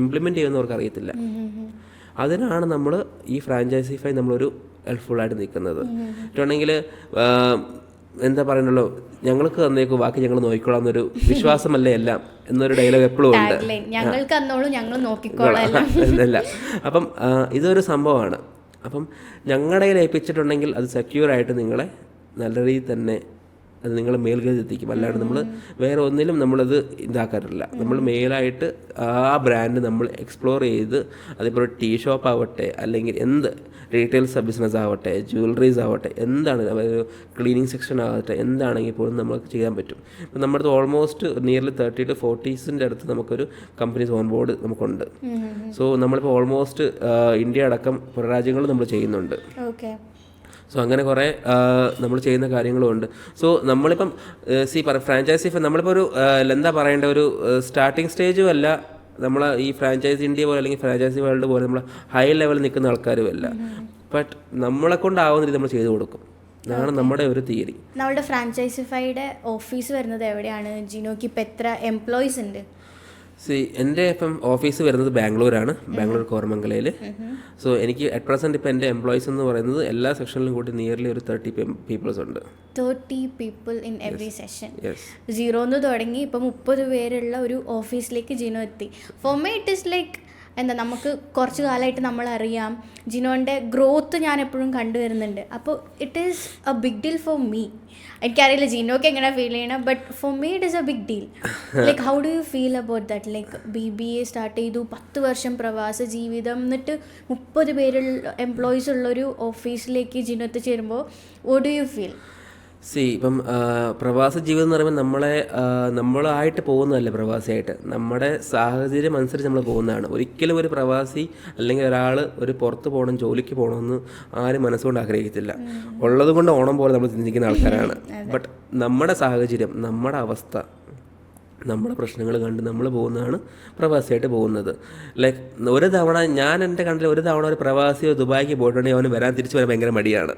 ഇംപ്ലിമെൻറ്റ് ചെയ്യുന്നവർക്ക് അറിയത്തില്ല. അതിനാണ് നമ്മൾ ഈ ഫ്രാഞ്ചൈസിഫൈ നമ്മളൊരു ഹെൽപ്ഫുള്ളായിട്ട് നിൽക്കുന്നത്. മറ്റുണ്ടെങ്കിൽ എന്താ പറയുന്നുള്ളൂ, ഞങ്ങൾക്ക് തന്നേക്കും ബാക്കി ഞങ്ങൾ നോക്കിക്കോളാം എന്നൊരു വിശ്വാസമല്ലേ എല്ലാം എന്നൊരു ഡയലോഗ് എപ്പോഴും ഉണ്ട്. എന്നല്ല, അപ്പം ഇതൊരു സംഭവമാണ്. അപ്പം ഞങ്ങളുടെ കയ്യിൽ ഏൽപ്പിച്ചിട്ടുണ്ടെങ്കിൽ അത് സെക്യൂറായിട്ട് നിങ്ങളെ നല്ല രീതിയിൽ തന്നെ അത് നിങ്ങൾ മേൽഗതി എത്തിക്കും. അല്ലാണ്ട് നമ്മൾ വേറെ ഒന്നിലും നമ്മളത് ഇതാക്കാറില്ല. നമ്മൾ മെയിലായിട്ട് ആ ബ്രാൻഡ് നമ്മൾ എക്സ്പ്ലോർ ചെയ്ത്, അതിപ്പോൾ ടീ ഷോപ്പ് ആവട്ടെ, അല്ലെങ്കിൽ എന്ത് റീറ്റെയിൽ ബിസിനസ് ആവട്ടെ, ജ്വല്ലറീസ് ആവട്ടെ, എന്താണ് ക്ലീനിങ് സെക്ഷൻ ആവട്ടെ, എന്താണെങ്കിൽ പോലും നമുക്ക് ചെയ്യാൻ പറ്റും. ഇപ്പം നമ്മുടെ അടുത്ത് ഓൾമോസ്റ്റ് നിയർലി 30 to 40 അടുത്ത് നമുക്കൊരു കമ്പനീസ് ഓൺ ബോർഡ് നമുക്കുണ്ട്. സോ നമ്മളിപ്പോൾ ഓൾമോസ്റ്റ് ഇന്ത്യ അടക്കം പുറ രാജ്യങ്ങൾ നമ്മൾ ചെയ്യുന്നുണ്ട്. സോ അങ്ങനെ കുറേ നമ്മൾ ചെയ്യുന്ന കാര്യങ്ങളുമുണ്ട്. സോ നമ്മളിപ്പം ഫ്രാഞ്ചൈസി നമ്മളിപ്പോൾ ഒരു എന്താ പറയേണ്ട, ഒരു സ്റ്റാർട്ടിങ് സ്റ്റേജും അല്ല നമ്മൾ ഈ ഫ്രാഞ്ചൈസി ഇന്ത്യ പോലെ അല്ലെങ്കിൽ ഫ്രാഞ്ചൈസി വേൾഡ് പോലെ നമ്മൾ ഹൈ ലെവലിൽ നിൽക്കുന്ന ആൾക്കാരും അല്ല. ബട്ട് നമ്മളെ കൊണ്ടാവുന്ന രീതി നമ്മൾ ചെയ്തു കൊടുക്കും. അതാണ് നമ്മുടെ ഒരു തിയറി. നമ്മുടെ ഫ്രാഞ്ചൈസിഫൈയുടെ ഓഫീസ് വരുന്നത് എവിടെയാണ്? ജിനോക്ക് ഇപ്പം എത്ര എംപ്ലോയീസ് ഉണ്ട്? എൻ്റെ ഇപ്പം ഓഫീസ് വരുന്നത് ബാംഗ്ലൂരാണ്, ബാംഗ്ലൂർ കോരമംഗലയിൽ. സോ എനിക്ക് അറ്റ് പ്രസൻറ്റ് ഇപ്പം എൻ്റെ എംപ്ലോയീസ് എന്ന് പറയുന്നത് എല്ലാ സെക്ഷനിലും കൂടി നിയർലി ഒരു 30 പീപ്പിൾസ് ഉണ്ട്. 30 people in every session. 0 തുടങ്ങി ഇപ്പം 30 പേരുള്ള ഒരു ഓഫീസിലേക്ക് ജിനോ എത്തി. Four me it is like എന്താ, നമുക്ക് കുറച്ച് കാലമായിട്ട് നമ്മളറിയാം ജിനോൻ്റെ ഗ്രോത്ത് ഞാൻ എപ്പോഴും കണ്ടുവരുന്നുണ്ട്. അപ്പോൾ it is a big deal for me. എനിക്കറിയില്ല ജിനോക്ക് എങ്ങനെ ഫീൽ ചെയ്യണം, but for me it is a big deal. Like how do you feel about that? Like BBA start ചെയ്തു, 10 വർഷം പ്രവാസ ജീവിതം, എന്നിട്ട് 30 പേരുള്ള എംപ്ലോയീസ് ഉള്ളൊരു ഓഫീസിലേക്ക് ജിനോ എത്തിച്ചേരുമ്പോൾ വാട്ട് ഡു യു ഫീൽ? ഇപ്പം പ്രവാസ ജീവിതം എന്ന് പറയുമ്പോൾ നമ്മളായിട്ട് പോകുന്നതല്ല. പ്രവാസിയായിട്ട് നമ്മുടെ സാഹചര്യം അനുസരിച്ച് നമ്മൾ പോകുന്നതാണ്. ഒരിക്കലും ഒരു പ്രവാസി അല്ലെങ്കിൽ ഒരാൾ ഒരു പുറത്ത് പോകണം, ജോലിക്ക് പോകണമെന്ന് ആരും മനസ്സുകൊണ്ട് ആഗ്രഹിക്കത്തില്ല. ഉള്ളത് കൊണ്ട് ഓണം പോലെ നമ്മൾ ചിന്തിക്കുന്ന ആൾക്കാരാണ്. ബട്ട് നമ്മുടെ സാഹചര്യം, നമ്മുടെ അവസ്ഥ, നമ്മുടെ പ്രശ്നങ്ങൾ കണ്ട് നമ്മൾ പോകുന്നതാണ് പ്രവാസിയായിട്ട് പോകുന്നത്. ലൈക്ക് ഒരു തവണ ഞാൻ എൻ്റെ കണ്ടിൽ ഒരു തവണ ഒരു പ്രവാസിയോ ദുബായിക്ക് പോയിട്ടുണ്ടെങ്കിൽ അവന് തിരിച്ചു വരാൻ ഭയങ്കര മടിയാണ്.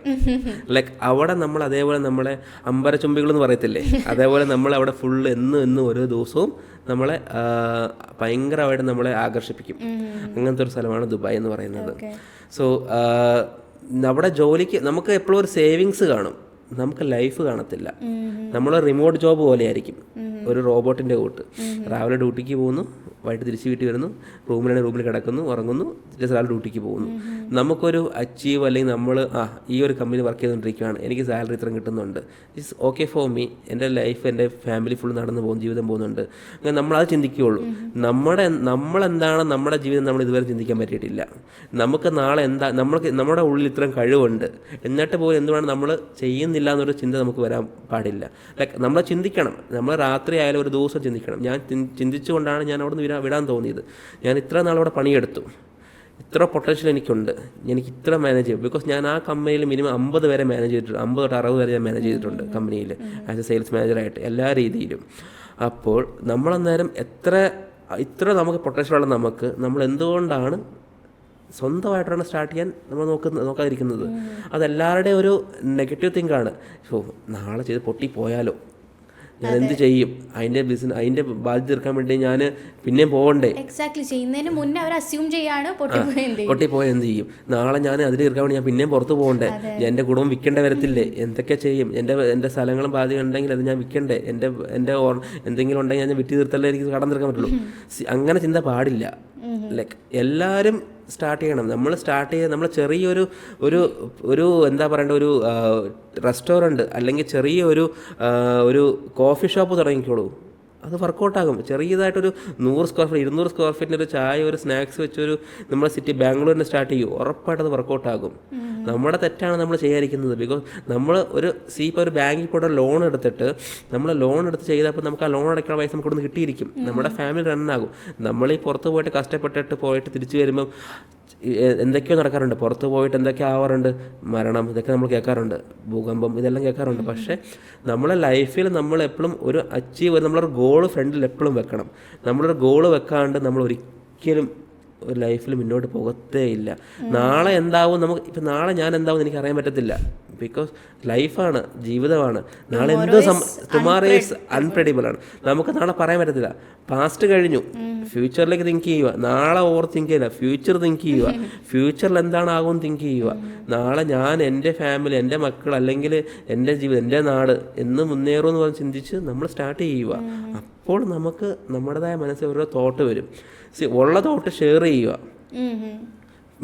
ലൈക്ക് അവിടെ നമ്മൾ അതേപോലെ നമ്മളെ അമ്പരച്ചുംബികളെന്ന് പറയത്തില്ലേ, അതേപോലെ നമ്മൾ അവിടെ ഫുള്ള് എന്നും ഓരോ ദിവസവും നമ്മളെ ഭയങ്കരമായിട്ട് നമ്മളെ ആകർഷിപ്പിക്കും. അങ്ങനത്തെ ഒരു സ്ഥലമാണ് ദുബായ് എന്ന് പറയുന്നത്. സോ അവിടെ ജോലിക്ക് നമുക്ക് എപ്പോഴും ഒരു സേവിങ്സ് കാണും, നമുക്ക് ലൈഫ് കാണത്തില്ല. നമ്മൾ റിമോട്ട് ജോബ് പോലെ ആയിരിക്കും, ഒരു റോബോട്ടിൻ്റെ കൂട്ട്. രാവിലെ ഡ്യൂട്ടിക്ക് പോകുന്നു, വൈകിട്ട് തിരിച്ച് വീട്ടിൽ വരുന്നു, റൂമിൽ കിടക്കുന്നു, ഉറങ്ങുന്നു, ഒരാൾ ഡ്യൂട്ടിക്ക് പോകുന്നു. നമുക്കൊരു അച്ചീവ് അല്ലെങ്കിൽ നമ്മൾ ഈ ഒരു കമ്പനി വർക്ക് ചെയ്തുകൊണ്ടിരിക്കുകയാണ്, എനിക്ക് സാലറി ഇത്രയും കിട്ടുന്നുണ്ട്, ഇറ്റ്സ് ഓക്കെ ഫോർ മീ, എൻ്റെ ലൈഫ് എൻ്റെ ഫാമിലി ഫുൾ നടന്നു പോകും, ജീവിതം പോകുന്നുണ്ട്. അങ്ങനെ നമ്മളത് ചിന്തിക്കുകയുള്ളൂ. നമ്മളെന്താണ് നമ്മുടെ ജീവിതം നമ്മൾ ഇതുവരെ ചിന്തിക്കാൻ പറ്റിയിട്ടില്ല. നമുക്ക് നാളെ എന്താ, നമ്മുടെ ഉള്ളിൽ ഇത്രയും കഴിവുണ്ട്, എന്നിട്ട് പോലും എന്തുകൊണ്ട് നമ്മൾ ചെയ്യുന്നില്ല എന്നൊരു ചിന്ത നമുക്ക് വരാൻ പാടില്ല. ലൈക്ക് നമ്മൾ ചിന്തിക്കണം, നമ്മൾ രാത്രി ആയാലും ഒരു ദിവസം ചിന്തിക്കണം. ഞാൻ ചിന്തിച്ചുകൊണ്ടാണ് ഞാൻ അവിടെ നിന്ന് വിടാൻ തോന്നിയത്. ഞാൻ ഇത്ര നാളവിടെ പണിയെടുത്തു, ഇത്ര പൊട്ടൻഷ്യൽ എനിക്കുണ്ട്, എനിക്ക് ഇത്ര മാനേജ് ചെയ്യും. ബിക്കോസ് ഞാൻ ആ കമ്പനിയിൽ മിനിമം 50 പേരെ മാനേജ് ചെയ്തിട്ടുണ്ട്, 50 തൊട്ട് 60 വരെ ഞാൻ മാനേജ് ചെയ്തിട്ടുണ്ട് കമ്പനിയിൽ ആസ് എ സെയിൽസ് മാനേജറായിട്ട് എല്ലാ രീതിയിലും. അപ്പോൾ നമ്മളന്നേരം ഇത്ര നമുക്ക് പൊട്ടൻഷ്യലുള്ള നമ്മൾ എന്തുകൊണ്ടാണ് സ്വന്തമായിട്ടാണ് സ്റ്റാർട്ട് ചെയ്യാൻ നമ്മൾ നോക്കാതിരിക്കുന്നത്? അതെല്ലാവരുടെയും ഒരു നെഗറ്റീവ് തിങ്കാണ്. സോ നാളെ ചെയ്ത് പൊട്ടിപ്പോയാലോ, ഞാൻ എന്ത് ചെയ്യും, അതിൻ്റെ ബാധ്യത തീർക്കാൻ വേണ്ടി ഞാൻ പിന്നെയും പോകണ്ടേ? എക്സാക്ട്ലി, ചെയ്യുന്നതിന് മുന്നേ അവർ അസ്യൂം ചെയ്യാണ് പൊട്ടിപ്പോയാൽ എന്ത് ചെയ്യും, നാളെ ഞാൻ അതിന് തീർക്കാൻ വേണ്ടി ഞാൻ പിന്നെയും പുറത്ത് പോകണ്ടേ, എൻ്റെ കുടുംബം വിൽക്കേണ്ട വരത്തില്ലേ, എന്തൊക്കെ ചെയ്യും, എൻ്റെ സ്ഥലങ്ങളും ബാധ്യത ഉണ്ടെങ്കിൽ അത് ഞാൻ വിൽക്കണ്ടേ, എൻ്റെ എന്തെങ്കിലും ഉണ്ടെങ്കിൽ ഞാൻ വിറ്റ് തീർത്തല്ലേ എനിക്ക് കടം തീർക്കാൻ പറ്റുള്ളൂ. അങ്ങനെ ചിന്ത പാടില്ല. ലൈക്ക് എല്ലാവരും സ്റ്റാർട്ട് ചെയ്യണം. നമ്മൾ ചെറിയൊരു ഒരു എന്താ പറയേണ്ട, ഒരു റെസ്റ്റോറൻറ്റ് അല്ലെങ്കിൽ ചെറിയ ഒരു കോഫി ഷോപ്പ് തുടങ്ങിക്കോളൂ. അത് വർക്കൗട്ടാകും. ചെറിയതായിട്ടൊരു 100 സ്ക്വയർ ഫീറ്റ് 200 സ്ക്വയർ ഫീറ്റിൻ്റെ ഒരു ചായ ഒരു സ്നാക്സ് വെച്ചൊരു നമ്മുടെ സിറ്റി ബാംഗ്ലൂരിന് സ്റ്റാർട്ട് ചെയ്യും, ഉറപ്പായിട്ട് അത് വർക്കൗട്ടാകും. നമ്മുടെ തെറ്റാണ് നമ്മൾ ചെയ്യാതിരിക്കുന്നത്. ബിക്കോസ് നമ്മൾ ഇപ്പോൾ ഒരു ബാങ്കിൽ പോയിട്ട് ലോൺ എടുത്തിട്ട് നമ്മൾ ലോൺ എടുത്ത് ചെയ്തപ്പോൾ നമുക്ക് ആ ലോൺ അടയ്ക്കുന്ന പൈസ നമുക്ക് ഇവിടുന്ന് കിട്ടിയിരിക്കും, നമ്മുടെ ഫാമിലി റണ്ണാകും. നമ്മൾ ഈ പുറത്ത് പോയിട്ട് കഷ്ടപ്പെട്ടിട്ട് പോയിട്ട് തിരിച്ചു വരുമ്പം എന്തൊക്കെയോ നടക്കാറുണ്ട്, പുറത്ത് പോയിട്ട് എന്തൊക്കെയോ ആവാറുണ്ട്, മരണം, ഇതൊക്കെ നമ്മൾ കേൾക്കാറുണ്ട്, ഭൂകമ്പം, ഇതെല്ലാം കേൾക്കാറുണ്ട്. പക്ഷേ നമ്മളെ ലൈഫിൽ നമ്മൾ എപ്പോഴും ഒരു നമ്മളൊരു ഗോള് ഫ്രണ്ടിൽ എപ്പോഴും വെക്കണം. നമ്മളൊരു ഗോള് വെക്കാണ്ട് നമ്മൾ ഒരിക്കലും ഒരു ലൈഫിൽ മുന്നോട്ട് പോകത്തേ ഇല്ല. നാളെ എന്താവും ഇപ്പം നാളെ ഞാൻ എന്താവും എനിക്ക് അറിയാൻ പറ്റത്തില്ല. ബിക്കോസ് ലൈഫാണ്, ജീവിതമാണ്. നാളെ ടുമാറോ ഈസ് അൺപ്രെഡിബിൾ ആണ്. നമുക്ക് നാളെ പറയാൻ പറ്റത്തില്ല. പാസ്റ്റ് കഴിഞ്ഞു, ഫ്യൂച്ചറിലേക്ക് തിങ്ക് ചെയ്യുക. നാളെ തിങ്ക് ചെയ്യുക, ഫ്യൂച്ചർ തിങ്ക് ചെയ്യുക. ഫ്യൂച്ചറിൽ എന്താണാകും തിങ്ക് ചെയ്യുക. നാളെ ഞാൻ എൻ്റെ ഫാമിലി, എൻ്റെ മക്കൾ, അല്ലെങ്കിൽ എൻ്റെ ജീവിതം, എൻ്റെ നാട് എന്ന് മുന്നേറുമെന്ന് പറഞ്ഞ് ചിന്തിച്ച് നമ്മൾ സ്റ്റാർട്ട് ചെയ്യുക. അപ്പോൾ നമുക്ക് നമ്മുടേതായ മനസ്സിൽ ഓരോ തോട്ട് വരും. ഉള്ള തോട്ട് ഷെയർ ചെയ്യുക.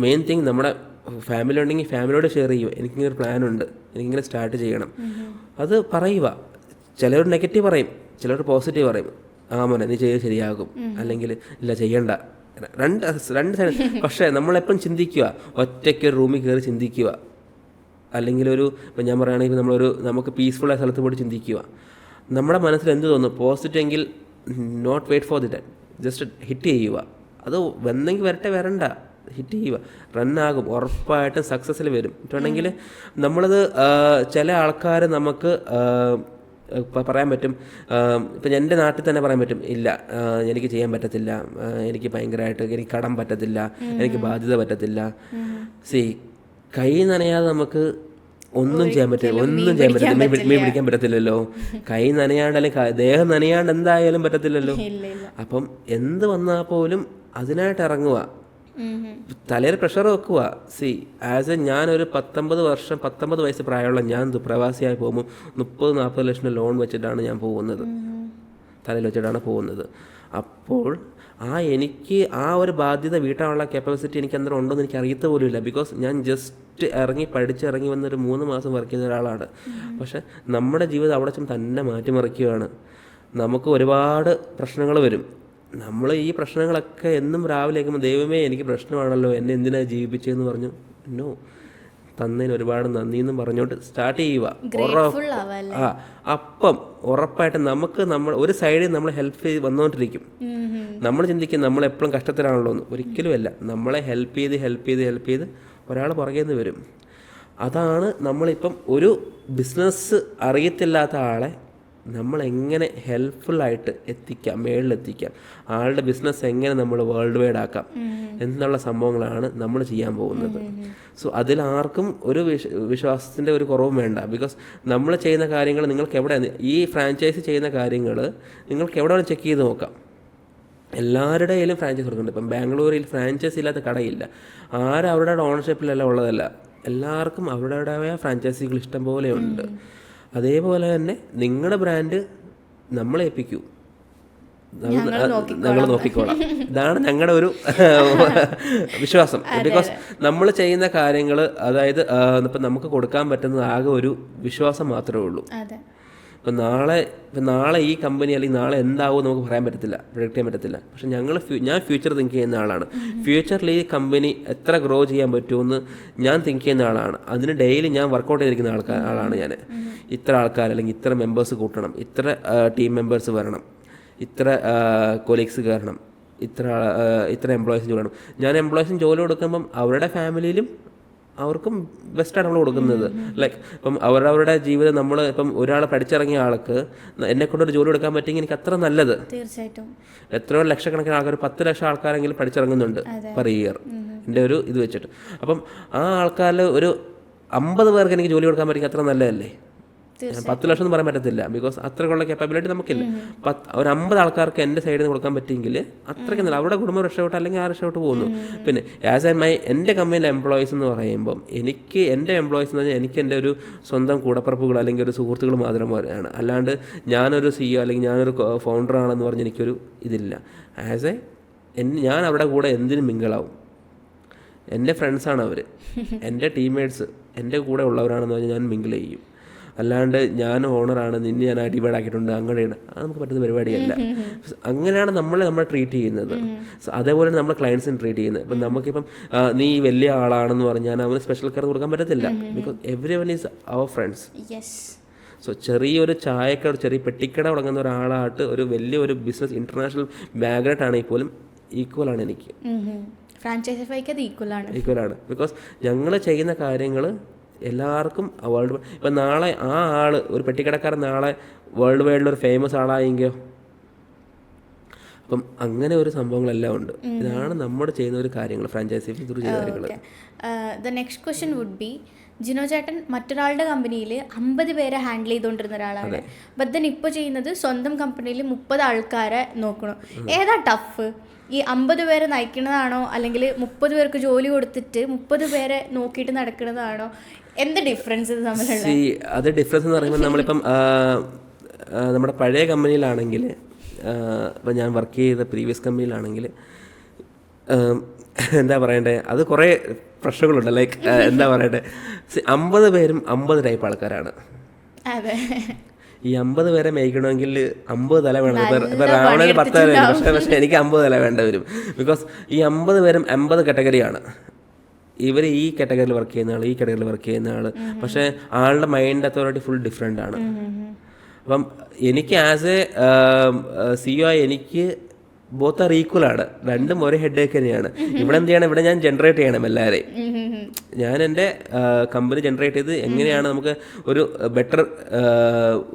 മെയിൻ തിങ് നമ്മുടെ ഫാമിലി ഉണ്ടെങ്കിൽ ഫാമിലിയോട് ഷെയർ ചെയ്യുക. എനിക്കിങ്ങനെ പ്ലാനുണ്ട്, എനിക്കിങ്ങനെ സ്റ്റാർട്ട് ചെയ്യണം, അത് പറയുക. ചിലർ നെഗറ്റീവ് പറയും, ചിലർ പോസിറ്റീവ് പറയും. മോനെ നീ ചെയ്ത് ശരിയാകും, അല്ലെങ്കിൽ ഇല്ല ചെയ്യണ്ട. രണ്ട് സൈഡ്. പക്ഷേ നമ്മളെപ്പം ചിന്തിക്കുക, ഒറ്റയ്ക്ക് ഒരു റൂമിൽ കയറി ചിന്തിക്കുക. അല്ലെങ്കിൽ ഇപ്പം ഞാൻ പറയുകയാണെങ്കിൽ നമുക്ക് പീസ്ഫുള്ളായ സ്ഥലത്ത് പോയിട്ട് ചിന്തിക്കുക. നമ്മുടെ മനസ്സിൽ എന്ത് തോന്നുന്നു, പോസിറ്റീവ് എങ്കിൽ not wait for the time, just hit ചെയ്യുക. അത് വന്നെങ്കിൽ വരണ്ട, ഹിറ്റ് ചെയ്യുക. റണ്ണാകും, ഉറപ്പായിട്ടും സക്സസ്സിൽ വരും. എന്നിട്ടുണ്ടെങ്കിൽ നമ്മളത് ചില ആൾക്കാർ നമുക്ക് പറയാൻ പറ്റും. ഇപ്പം എൻ്റെ നാട്ടിൽ തന്നെ പറയാൻ പറ്റും, ഇല്ല എനിക്ക് ചെയ്യാൻ പറ്റത്തില്ല, എനിക്ക് ഭയങ്കരമായിട്ട് എനിക്ക് കടം പറ്റത്തില്ല, എനിക്ക് ബാധ്യത പറ്റത്തില്ല. കൈ നനയാതെ നമുക്ക് ഒന്നും ചെയ്യാൻ പറ്റില്ല. മീൻ പിടിക്കാൻ പറ്റത്തില്ലല്ലോ. കൈ നനയാണ്ട് അല്ലെങ്കിൽ ദേഹം നനയാണ്ട് എന്തായാലും പറ്റത്തില്ലല്ലോ. അപ്പം എന്ത് വന്നാൽ പോലും അതിനായിട്ട് ഇറങ്ങുക, തലയിൽ പ്രഷർ വെക്കുക. ഞാനൊരു 19 വയസ്സ് പ്രായമുള്ള ഞാൻ പ്രവാസിയായി പോകുമ്പോൾ 30-40 ലക്ഷം ലോൺ വെച്ചിട്ടാണ് ഞാൻ പോകുന്നത്, തലയിൽ വെച്ചിട്ടാണ് പോകുന്നത്. അപ്പോൾ എനിക്ക് ആ ഒരു ബാധ്യത വീട്ടാനുള്ള കപ്പാസിറ്റി എനിക്ക് അന്നേരം ഉണ്ടോയെന്ന് എനിക്ക് അറിയത്ത പോലും ഇല്ല. ബിക്കോസ് ഞാൻ ജസ്റ്റ് പഠിച്ചിറങ്ങി വന്നൊരു 3 മാസം വർക്ക് ചെയ്യുന്ന ഒരാളാണ്. പക്ഷെ നമ്മുടെ ജീവിതം അവിടെ ചെന്ന് തന്നെ മാറ്റിമറിക്കുകയാണ്. നമുക്ക് ഒരുപാട് പ്രശ്നങ്ങൾ വരും. നമ്മൾ ഈ പ്രശ്നങ്ങളൊക്കെ എന്നും രാവിലെ കേൾക്കുമ്പോൾ ദൈവമേ എനിക്ക് പ്രശ്നമാണല്ലോ, എന്നെ എന്തിനാണ് ജീവിപ്പിച്ചതെന്ന് പറഞ്ഞു നോ, തന്നതിന് ഒരുപാട് നന്ദി എന്നും പറഞ്ഞോട്ട് സ്റ്റാർട്ട് ചെയ്യുക. അപ്പം ഉറപ്പായിട്ടും നമ്മൾ ഒരു സൈഡിൽ നമ്മൾ ഹെൽപ്പ് ചെയ്ത് വന്നുകൊണ്ടിരിക്കും. നമ്മൾ ചിന്തിക്കും നമ്മളെപ്പോഴും കഷ്ടത്തിലാണല്ലോ എന്ന്. ഒരിക്കലും അല്ല. നമ്മളെ ഹെൽപ്പ് ചെയ്ത് ഒരാൾ പുറകെ നിന്ന് വരും. അതാണ് നമ്മളിപ്പം ഒരു ബിസിനസ് അറിയത്തില്ലാത്ത ആളെ നമ്മളെങ്ങനെ ഹെൽപ്ഫുള്ളായിട്ട് മേളിലെത്തിക്കാം, ആളുടെ ബിസിനസ് എങ്ങനെ നമ്മൾ വേൾഡ് വൈഡ് ആക്കാം എന്നുള്ള സംഭവങ്ങളാണ് നമ്മൾ ചെയ്യാൻ പോകുന്നത്. അതിലാർക്കും ഒരു വിശ്വാസത്തിൻ്റെ ഒരു കുറവും വേണ്ട. ബിക്കോസ് നമ്മൾ ചെയ്യുന്ന കാര്യങ്ങൾ നിങ്ങൾക്ക് എവിടെ, ഈ ഫ്രാഞ്ചൈസി ചെയ്യുന്ന കാര്യങ്ങൾ നിങ്ങൾക്ക് എവിടെ വേണം ചെക്ക് ചെയ്ത് നോക്കാം. എല്ലാവരുടെ കയ്യിലും ഫ്രാഞ്ചൈസി കൊടുക്കുന്നുണ്ട്. ഇപ്പം ബാംഗ്ലൂരിൽ ഫ്രാഞ്ചൈസി ഇല്ലാത്ത കടയില്ല. അവരുടെ ഓണർഷിപ്പിലെല്ലാം ഉള്ളതല്ല. എല്ലാവർക്കും അവരുടേതായ ഫ്രാഞ്ചൈസികൾ ഇഷ്ടം പോലെ ഉണ്ട്. അതേപോലെ തന്നെ നിങ്ങളുടെ ബ്രാൻഡ് നമ്മളെ ഏൽപ്പിക്കൂ, ഞങ്ങൾ നോക്കിക്കോളാം. ഇതാണ് ഞങ്ങളുടെ ഒരു വിശ്വാസം. ബിക്കോസ് നമ്മൾ ചെയ്യുന്ന കാര്യങ്ങൾ, അതായത് ഇപ്പം നമുക്ക് കൊടുക്കാൻ പറ്റുന്നത് ആകെ ഒരു വിശ്വാസം മാത്രമേ ഉള്ളൂ. ഇപ്പം നാളെ ഈ കമ്പനി അല്ലെങ്കിൽ നാളെ എന്താവും നമുക്ക് പറയാൻ പറ്റത്തില്ല, പ്രൊഡക്റ്റ് ചെയ്യാൻ പറ്റത്തില്ല. പക്ഷെ ഞാൻ ഫ്യൂച്ചർ തിങ്ക് ചെയ്യുന്ന ആളാണ്. ഫ്യൂച്ചറിൽ ഈ കമ്പനി എത്ര ഗ്രോ ചെയ്യാൻ പറ്റുമെന്ന് ഞാൻ തിങ്ക് ചെയ്യുന്ന ആളാണ്. അതിന് ഡെയിലി ഞാൻ വർക്കൗട്ട് ചെയ്തിരിക്കുന്ന ആളാണ് ഞാൻ. ഇത്ര ആൾക്കാർ അല്ലെങ്കിൽ ഇത്ര മെമ്പേഴ്സ് കൂട്ടണം, ഇത്ര ടീം മെമ്പേഴ്സ് വരണം, ഇത്ര കൊലീഗ്സ് കയറണം, ഇത്ര എംപ്ലോയീസിന് ജോലി വേണം. ഞാൻ എംപ്ലോയീസിന് ജോലി കൊടുക്കുമ്പം അവരുടെ ഫാമിലിയിലും അവർക്കും ബെസ്റ്റാണ് നമ്മൾ കൊടുക്കുന്നത്. ലൈക്ക് ഇപ്പം അവരവരുടെ ജീവിതം, നമ്മൾ ഇപ്പം ഒരാൾ പഠിച്ചിറങ്ങിയ ആൾക്ക് എന്നെ കൊണ്ടൊരു ജോലി കൊടുക്കാൻ പറ്റിയെങ്കിൽ എനിക്ക് അത്ര നല്ലത്. തീർച്ചയായിട്ടും എത്രയോ ലക്ഷക്കണക്കിന് ആൾക്കാർ, 10 ലക്ഷം ആൾക്കാരെങ്കിലും പഠിച്ചിറങ്ങുന്നുണ്ട് പെർ ഇയർ എൻ്റെ ഒരു ഇത് വെച്ചിട്ട്. അപ്പം ആ ആൾക്കാരിൽ ഒരു 50 പേർക്ക് എനിക്ക് ജോലി കൊടുക്കാൻ പറ്റിയെങ്കിൽ അത്ര നല്ലതല്ലേ. 10 ലക്ഷം എന്ന് പറയാൻ പറ്റത്തില്ല, ബിക്കോസ് അത്രയ്ക്കുള്ള കപ്പാബിലിറ്റി നമുക്കില്ല. ഒരു 50 ആൾക്കാർക്ക് എൻ്റെ സൈഡിൽ നിന്ന് കൊടുക്കാൻ പറ്റിയെങ്കിൽ അത്രയ്ക്ക് നല്ല, അവരുടെ കുടുംബം രക്ഷപ്പെട്ട് അല്ലെങ്കിൽ ആ രക്ഷപ്പെട്ട് പോകുന്നു. പിന്നെ എൻ്റെ കമ്പനിയിലെ എംപ്ലോയീസ് എന്ന് പറയുമ്പം എൻ്റെ എംപ്ലോയീസ് എന്ന് പറഞ്ഞാൽ എനിക്ക് എൻ്റെ ഒരു സ്വന്തം കൂടപ്പറപ്പുകൾ അല്ലെങ്കിൽ ഒരു സുഹൃത്തുക്കൾ മാത്രമാണ്. അല്ലാണ്ട് ഞാനൊരു CEO അല്ലെങ്കിൽ ഞാനൊരു ഫൗണ്ടറാണെന്ന് പറഞ്ഞ് എനിക്കൊരു ഇതില്ല. ഞാൻ അവരുടെ കൂടെ എന്തിനും മിങ്കിളാവും. എൻ്റെ ഫ്രണ്ട്സാണ് അവർ, എൻ്റെ ടീംമേറ്റ്സ് എൻ്റെ കൂടെ ഉള്ളവരാണെന്ന് പറഞ്ഞാൽ ഞാൻ മിങ്കിൾ ചെയ്യും. അല്ലാണ്ട് ഞാൻ ഓണറാണ്, നിന്നെ ഞാൻ ഡിവൈഡാക്കിയിട്ടുണ്ട്, അങ്ങനെയാണ്. അത് നമുക്ക് പറ്റുന്ന പരിപാടിയല്ല. അങ്ങനെയാണ് നമ്മളെ ട്രീറ്റ് ചെയ്യുന്നത്. അതേപോലെ നമ്മുടെ ക്ലയൻസിനെ ട്രീറ്റ് ചെയ്യുന്നത്. ഇപ്പം നമുക്കിപ്പം നീ വലിയ ആളാണെന്ന് പറഞ്ഞാൽ അവന് സ്പെഷ്യൽ കെയർ കൊടുക്കാൻ പറ്റത്തില്ല. Because everyone is our friends. So ചെറിയൊരു ചായക്കട, ചെറിയ പെട്ടിക്കട തുടങ്ങുന്ന ഒരാളായിട്ട് ഒരു വലിയൊരു ബിസിനസ് ഇൻ്റർനാഷണൽ മാഗ്നറ്റ് ആണെങ്കിൽ പോലും ഈക്വലാണ് എനിക്ക്. ഫ്രാഞ്ചൈസിഫൈക്ക് അത് ഈക്വലാണ്. ബിക്കോസ് ഞങ്ങൾ ചെയ്യുന്ന കാര്യങ്ങൾ എല്ലാവർക്കും വേൾഡ്, ഇപ്പം നാളെ ആ ആൾ ഒരു പെട്ടിക്കടക്കാരൻ നാളെ വേൾഡ് വൈഡിലൊരു ഫേമസ് ആളായെങ്കിലോ. അപ്പം അങ്ങനെ ഒരു സംഭവങ്ങളെല്ലാം ഉണ്ട്. ഇതാണ് നമ്മൾ ചെയ്യുന്ന ഒരു കാര്യങ്ങൾ, ഫ്രാഞ്ചൈസി ത്രൂ ചെയ്യുന്ന കാര്യങ്ങൾ. The next question would be, Jino ചേട്ടൻ മറ്റൊരാളുടെ കമ്പനിയിൽ 50 പേരെ ഹാൻഡിൽ ചെയ്തുകൊണ്ടിരുന്ന ഒരാളാണ്. ബട്ട് ദെൻ ഇപ്പോൾ ചെയ്യുന്നത് സ്വന്തം കമ്പനിയിൽ 30 ആൾക്കാരെ നോക്കണം. ഏതാ ടഫ്? ഈ 50 പേരെ നയിക്കുന്നതാണോ, അല്ലെങ്കിൽ 30 പേർക്ക് ജോലി കൊടുത്തിട്ട് 30 പേരെ നോക്കിയിട്ട് നടക്കുന്നതാണോ? എന്ത് ഡിഫറൻസ് ഇത് തമ്മിലുള്ള? അത് ഡിഫറൻസ് എന്ന് പറയുമ്പോൾ നമ്മളിപ്പം നമ്മുടെ പഴയ കമ്പനിയിലാണെങ്കിൽ, ഇപ്പം ഞാൻ വർക്ക് ചെയ്ത പ്രീവിയസ് കമ്പനിയിലാണെങ്കിൽ എന്താ പറയണ്ടേ, അത് കുറേ പ്രശ്നങ്ങളുണ്ട്. ലൈക്ക് എന്താ പറയണ്ടേ, 50 പേരും 50 ടൈപ്പ് ആൾക്കാരാണ്. ഈ 50 പേരെ മേയ്ക്കണമെങ്കിൽ 50 തല വേണം. ഇപ്പം രാവണന് 10 തല വരും, പക്ഷേ എനിക്ക് 50 തല വേണ്ട വരും. ബിക്കോസ് ഈ 50 പേരും 50 കാറ്റഗറിയാണ്. ഇവർ ഈ കാറ്റഗറിയിൽ വർക്ക് ചെയ്യുന്ന ആൾ, ഈ കാറ്റഗറിയിൽ വർക്ക് ചെയ്യുന്ന ആൾ, പക്ഷേ ആളുടെ മൈൻഡ് അതോറിറ്റി ഫുൾ ഡിഫറെൻ്റ് ആണ്. അപ്പം എനിക്ക് ആസ് എ CEO എനിക്ക് ബോത്ത് ആർ ഈക്വൽ ആണ്. രണ്ടും ഒരേ ഹെഡേക്ക് തന്നെയാണ്. ഇവിടെ എന്ത് ചെയ്യണം, ഇവിടെ ഞാൻ ജനറേറ്റ് ചെയ്യണം എല്ലാവരെയും. ഞാൻ എൻ്റെ കമ്പനി ജനറേറ്റ് ചെയ്ത് എങ്ങനെയാണ് നമുക്ക് ഒരു ബെറ്റർ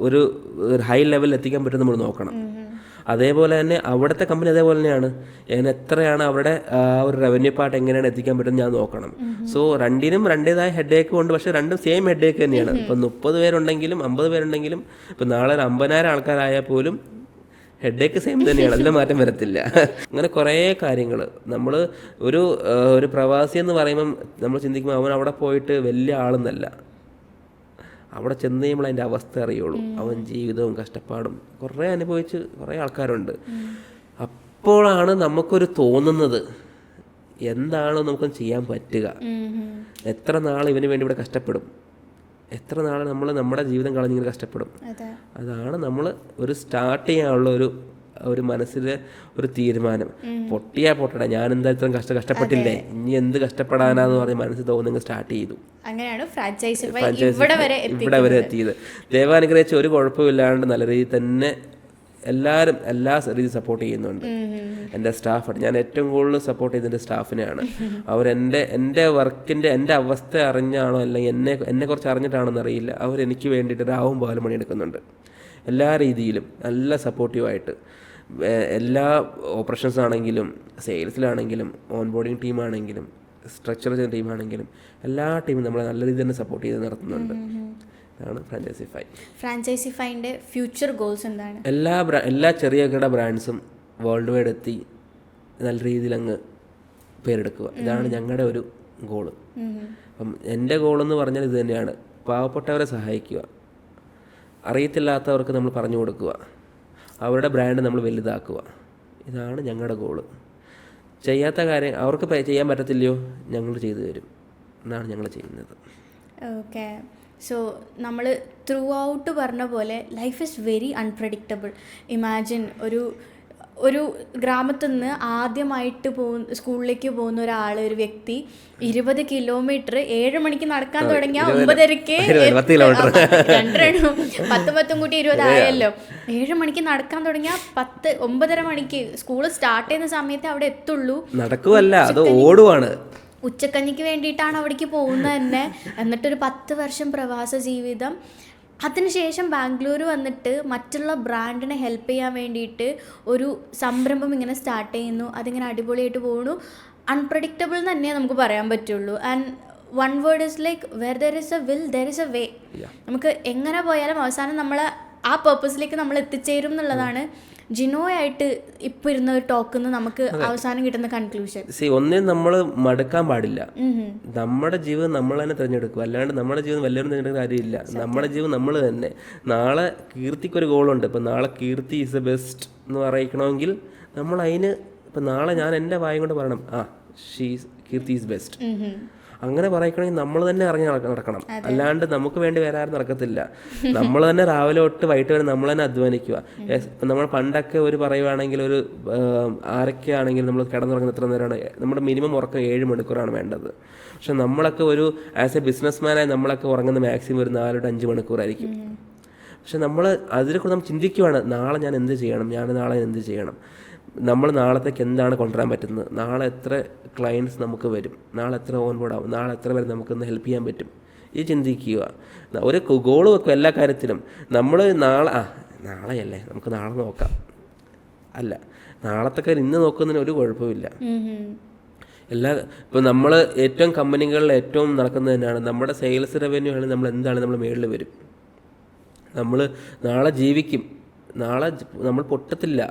ഒരു ഹൈ ലെവലിൽ എത്തിക്കാൻ പറ്റും നമ്മൾ നോക്കണം. അതേപോലെ തന്നെ അവിടുത്തെ കമ്പനി അതേപോലെ തന്നെയാണ്. ഞാൻ എത്രയാണ് അവരുടെ ഒരു റവന്യൂ പാർട്ട് എങ്ങനെയാണ് എത്തിക്കാൻ പറ്റുന്നത് ഞാൻ നോക്കണം. സോ രണ്ടിനും രണ്ടേതായ ഹെഡേക്ക് ഉണ്ട്, പക്ഷേ രണ്ടും സെയിം ഹെഡേക്ക് തന്നെയാണ്. ഇപ്പം 30 പേരുണ്ടെങ്കിലും 50 പേരുണ്ടെങ്കിലും ഇപ്പം നാളെ ഒരു 50,000 ആൾക്കാരായാൽ പോലും ഹെഡേക്ക് സെയിം തന്നെയാണ്, അതിൽ മാറ്റം വരത്തില്ല. അങ്ങനെ കുറേ കാര്യങ്ങൾ നമ്മൾ ഒരു പ്രവാസി എന്ന് പറയുമ്പം നമ്മൾ ചിന്തിക്കുമ്പോൾ അവൻ അവിടെ പോയിട്ട് വലിയ ആളെന്നല്ല. അവിടെ ചെന്ന് കഴിയുമ്പോൾ അതിൻ്റെ അവസ്ഥ അറിയുള്ളൂ. അവൻ ജീവിതവും കഷ്ടപ്പാടും കുറേ അനുഭവിച്ച് കുറേ ആൾക്കാരുണ്ട്. അപ്പോഴാണ് നമുക്കൊരു തോന്നുന്നത് എന്താണോ നമുക്ക് ചെയ്യാൻ പറ്റുക. എത്ര നാൾ ഇവന് വേണ്ടി ഇവിടെ കഷ്ടപ്പെടും, എത്ര നാൾ നമ്മൾ നമ്മുടെ ജീവിതം കളഞ്ഞിങ്ങനെ കഷ്ടപ്പെടും. അതാണ് നമ്മൾ ഒരു സ്റ്റാർട്ട് ചെയ്യാനുള്ള ഒരു മനസ്സിലെ ഒരു തീരുമാനം. പൊട്ടിയാ പൊട്ടട, ഞാൻ എന്താ ഇത്രയും കഷ്ടപ്പെട്ടില്ലേ, ഇനി എന്ത് കഷ്ടപ്പെടാനാന്ന് പറഞ്ഞ് മനസ്സിൽ തോന്നുന്നെങ്കിൽ സ്റ്റാർട്ട് ചെയ്തു. അങ്ങനെയാണ് ഇവിടെ വരെ എത്തിയത്. ദൈവാനുഗ്രഹിച്ച് ഒരു കുഴപ്പമില്ലാണ്ട് നല്ല രീതിയിൽ തന്നെ എല്ലാവരും എല്ലാ രീതിയിൽ സപ്പോർട്ട് ചെയ്യുന്നുണ്ട്. എൻ്റെ സ്റ്റാഫാണ്, ഞാൻ ഏറ്റവും കൂടുതൽ സപ്പോർട്ട് ചെയ്തതിൻ്റെ സ്റ്റാഫിനെയാണ്. എൻ്റെ വർക്കിൻ്റെ എൻ്റെ അവസ്ഥ അറിഞ്ഞാണോ അല്ലെങ്കിൽ എന്നെക്കുറിച്ച് അറിഞ്ഞിട്ടാണോന്ന് അറിയില്ല, അവരെനിക്ക് വേണ്ടിയിട്ട് രാവും പകലും പണിയെടുക്കുന്നുണ്ട്. എല്ലാ രീതിയിലും നല്ല സപ്പോർട്ടീവായിട്ട്. എല്ലാ ഓപ്പറേഷൻസ് ആണെങ്കിലും സെയിൽസിലാണെങ്കിലും ഓൺ ബോർഡിങ് ടീമാണെങ്കിലും സ്ട്രക്ചർ ചെയ്യുന്ന ടീമാണെങ്കിലും എല്ലാ ടീമും നമ്മളെ നല്ല രീതിയിൽ തന്നെ സപ്പോർട്ട് ചെയ്ത് നടത്തുന്നുണ്ട്. ഇതാണ് ഫ്രാഞ്ചൈസിഫൈൻ്റെ ഫ്യൂച്ചർ ഗോൾസ് എന്താണ്? എല്ലാ ചെറിയ ബ്രാൻഡ്സും വേൾഡ് വൈഡ് എത്തി നല്ല രീതിയിൽ അങ്ങ് പേരെടുക്കുക. ഇതാണ് ഞങ്ങളുടെ ഒരു ഗോള്. അപ്പം എൻ്റെ ഗോളെന്ന് പറഞ്ഞാൽ ഇത് തന്നെയാണ്. പാവപ്പെട്ടവരെ സഹായിക്കുക, അറിയത്തില്ലാത്തവർക്ക് നമ്മൾ പറഞ്ഞു കൊടുക്കുക, അവരുടെ ബ്രാൻഡ് നമ്മൾ വലുതാക്കുക. ഇതാണ് ഞങ്ങളുടെ ഗോള്. ചെയ്യാത്ത കാര്യം അവർക്ക് ചെയ്യാൻ പറ്റത്തില്ലയോ, ഞങ്ങൾ ചെയ്തു തരും. എന്നാണ് ഞങ്ങൾ ചെയ്യുന്നത്. ഓക്കെ. സോ നമ്മൾ ത്രൂ ഔട്ട് പറഞ്ഞ പോലെ life is very unpredictable. Imagine ഒരു ഗ്രാമത്തിൽ നിന്ന് ആദ്യമായിട്ട് സ്കൂളിലേക്ക് പോകുന്ന ഒരു വ്യക്തി 20 കിലോമീറ്റർ 7 മണിക്ക് നടക്കാൻ തുടങ്ങിയ 9:30 10 കൂട്ടി 20 ആയല്ലോ. 7 മണിക്ക് നടക്കാൻ തുടങ്ങിയ 9:30 മണിക്ക് സ്കൂൾ സ്റ്റാർട്ട് ചെയ്യുന്ന സമയത്ത് അവിടെ എത്തുള്ളൂ. നടക്കുവല്ല, അത് ഓടുവാണ്. ഉച്ചക്കഞ്ഞിക്ക് വേണ്ടിയിട്ടാണ് അവിടേക്ക് പോകുന്നത് തന്നെ. എന്നിട്ടൊരു 10 വർഷം പ്രവാസ ജീവിതം. അതിനുശേഷം ബാംഗ്ലൂർ വന്നിട്ട് മറ്റുള്ള ബ്രാൻഡിനെ ഹെൽപ്പ് ചെയ്യാൻ വേണ്ടിയിട്ട് ഒരു സംരംഭം ഇങ്ങനെ സ്റ്റാർട്ട് ചെയ്യുന്നു. അതിങ്ങനെ അടിപൊളിയായിട്ട് പോകുന്നു. അൺപ്രഡിക്റ്റബിൾ എന്ന് തന്നെ നമുക്ക് പറയാൻ പറ്റുള്ളൂ. And one word is like where there is a will there is a way. നമുക്ക് എങ്ങനെ പോയാലും അവസാനം നമ്മൾ ആ പർപ്പസിലേക്ക് നമ്മൾ എത്തിച്ചേരും എന്നുള്ളതാണ് ജിനോയായിട്ട് ഇപ്പോൾ ഇരുന്ന ഒരു ടോക്കിന്ന് നമുക്ക് അവസാനം കിട്ടുന്ന കൺക്ലൂഷൻ. ഒന്നേ നമ്മൾ മടുക്കാൻ പാടില്ല. നമ്മുടെ ജീവിതം നമ്മൾ തന്നെ തിരഞ്ഞെടുക്കുക, അല്ലാണ്ട് നമ്മുടെ ജീവിതം വല്ലവരും തിരഞ്ഞെടുക്കുന്ന കാര്യമില്ല. നമ്മുടെ ജീവിതം നമ്മൾ തന്നെ. നാളെ കീർത്തിക്കൊരു ഗോളുണ്ട്. ഇപ്പം നാളെ കീർത്തി ഈസ് ദ ബെസ്റ്റ് എന്ന് പറയിക്കണമെങ്കിൽ നമ്മൾ അതിന് ഇപ്പം നാളെ ഞാൻ എൻ്റെ വായും കൊണ്ട് പറയണം, കീർത്തി ഈസ് ബെസ്റ്റ്. അങ്ങനെ പറയണമെങ്കിൽ നമ്മൾ തന്നെ ഇറങ്ങി നടക്കണം. അല്ലാണ്ട് നമുക്ക് വേണ്ടി വേറെ ആരും നടക്കത്തില്ല. നമ്മൾ തന്നെ രാവിലെ തൊട്ട് വൈകിട്ട് വരെ നമ്മൾ തന്നെ അധ്വാനിക്കുക. നമ്മൾ പണ്ടൊക്കെ ഒരു പറയുവാണെങ്കിൽ ഒരു ആരൊക്കെ ആണെങ്കിൽ നമ്മൾ കിടന്നുറങ്ങുന്ന എത്ര നേരമാണ്, നമ്മുടെ മിനിമം ഉറക്കം 7 മണിക്കൂറാണ് വേണ്ടത്. പക്ഷെ നമ്മളൊക്കെ ഒരു ആസ് എ ബിസിനസ്മാനായി നമ്മളൊക്കെ ഉറങ്ങുന്ന മാക്സിമം ഒരു 4-5 മണിക്കൂറായിരിക്കും. പക്ഷെ നമ്മൾ അതിനെക്കുറിച്ച് നമ്മൾ ചിന്തിക്കുവാണ്, നാളെ ഞാൻ എന്ത് ചെയ്യണം, നാളെ എന്ത് ചെയ്യണം, നമ്മൾ നാളത്തേക്ക് എന്താണ് കൊണ്ടുവരാൻ പറ്റുന്നത്, നാളെ എത്ര ക്ലയൻറ്റ്സ് നമുക്ക് വരും, നാളെ എത്ര ഓൺബോർഡ് ആവും, നാളെ എത്ര പേര് നമുക്കൊന്ന് ഹെൽപ്പ് ചെയ്യാൻ പറ്റും, ഈ ചിന്തിക്കുക. ഒരു ഗോൾ വെക്കും എല്ലാ കാര്യത്തിലും. നമ്മൾ നാളെയല്ലേ നമുക്ക് നാളെ നോക്കാം, അല്ല നാളത്തെ കാര്യം ഇന്ന് നോക്കുന്നതിന് ഒരു കുഴപ്പമില്ല. ഇപ്പോൾ നമ്മൾ ഏറ്റവും കമ്പനികളിൽ ഏറ്റവും നടക്കുന്നത് തന്നെയാണ് നമ്മുടെ സെയിൽസ് റവന്യൂ ആണ്. നമ്മൾ എന്താണ് നമ്മൾ മേളിൽ വരും, നമ്മൾ നാളെ ജീവിക്കും, നാളെ നമ്മൾ പൊട്ടത്തില്ല,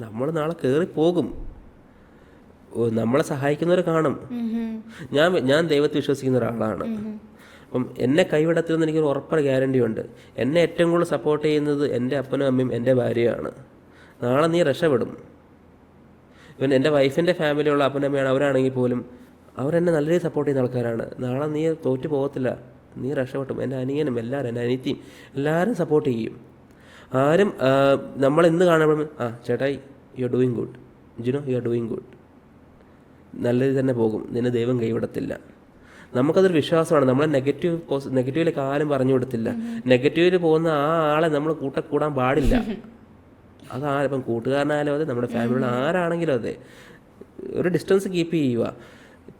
നമ്മൾ നാളെ കയറിപ്പോകും, നമ്മളെ സഹായിക്കുന്നവർ കാണും. ഞാൻ ദൈവത്തെ വിശ്വസിക്കുന്ന ഒരാളാണ്. അപ്പം എന്നെ കൈവിടത്തില്ലെന്ന് എനിക്കൊരു ഉറപ്പൊരു ഗ്യാരണ്ടി ഉണ്ട്. എന്നെ ഏറ്റവും കൂടുതൽ സപ്പോർട്ട് ചെയ്യുന്നത് എൻ്റെ അപ്പനും അമ്മയും എൻ്റെ ഭാര്യയാണ്. നാളെ നീ രക്ഷപ്പെടും. ഇവൻ എൻ്റെ വൈഫിൻ്റെ ഫാമിലിയുള്ള അപ്പനമ്മയാണ്, അവരാണെങ്കിൽ പോലും അവരെന്നെ നല്ല രീതിയിൽ സപ്പോർട്ട് ചെയ്യുന്ന ആൾക്കാരാണ്. നാളെ നീ തോറ്റു പോകത്തില്ല, നീ രക്ഷപ്പെട്ടും. എൻ്റെ അനിയനും എല്ലാവരും, എൻ്റെ അനിയത്തിയും എല്ലാവരും സപ്പോർട്ട് ചെയ്യും. ആരും നമ്മളെന്ത് കാണുമ്പോഴും ചേട്ടായി you are doing good, Jino you are doing good, നല്ല രീതി തന്നെ പോകും, നിന്നെ ദൈവം കൈവിടത്തില്ല. നമുക്കതൊരു വിശ്വാസമാണ്. നമ്മളെ നെഗറ്റീവിലേക്ക് ആരും പറഞ്ഞു കൊടുത്തില്ല. നെഗറ്റീവിൽ പോകുന്ന ആ ആളെ നമ്മൾ കൂടാൻ പാടില്ല. അതാരിപ്പം കൂട്ടുകാരനായാലും അതെ, നമ്മുടെ ഫാമിലിയിൽ ആരാണെങ്കിലും അതെ, ഒരു ഡിസ്റ്റൻസ് കീപ്പ് ചെയ്യുക,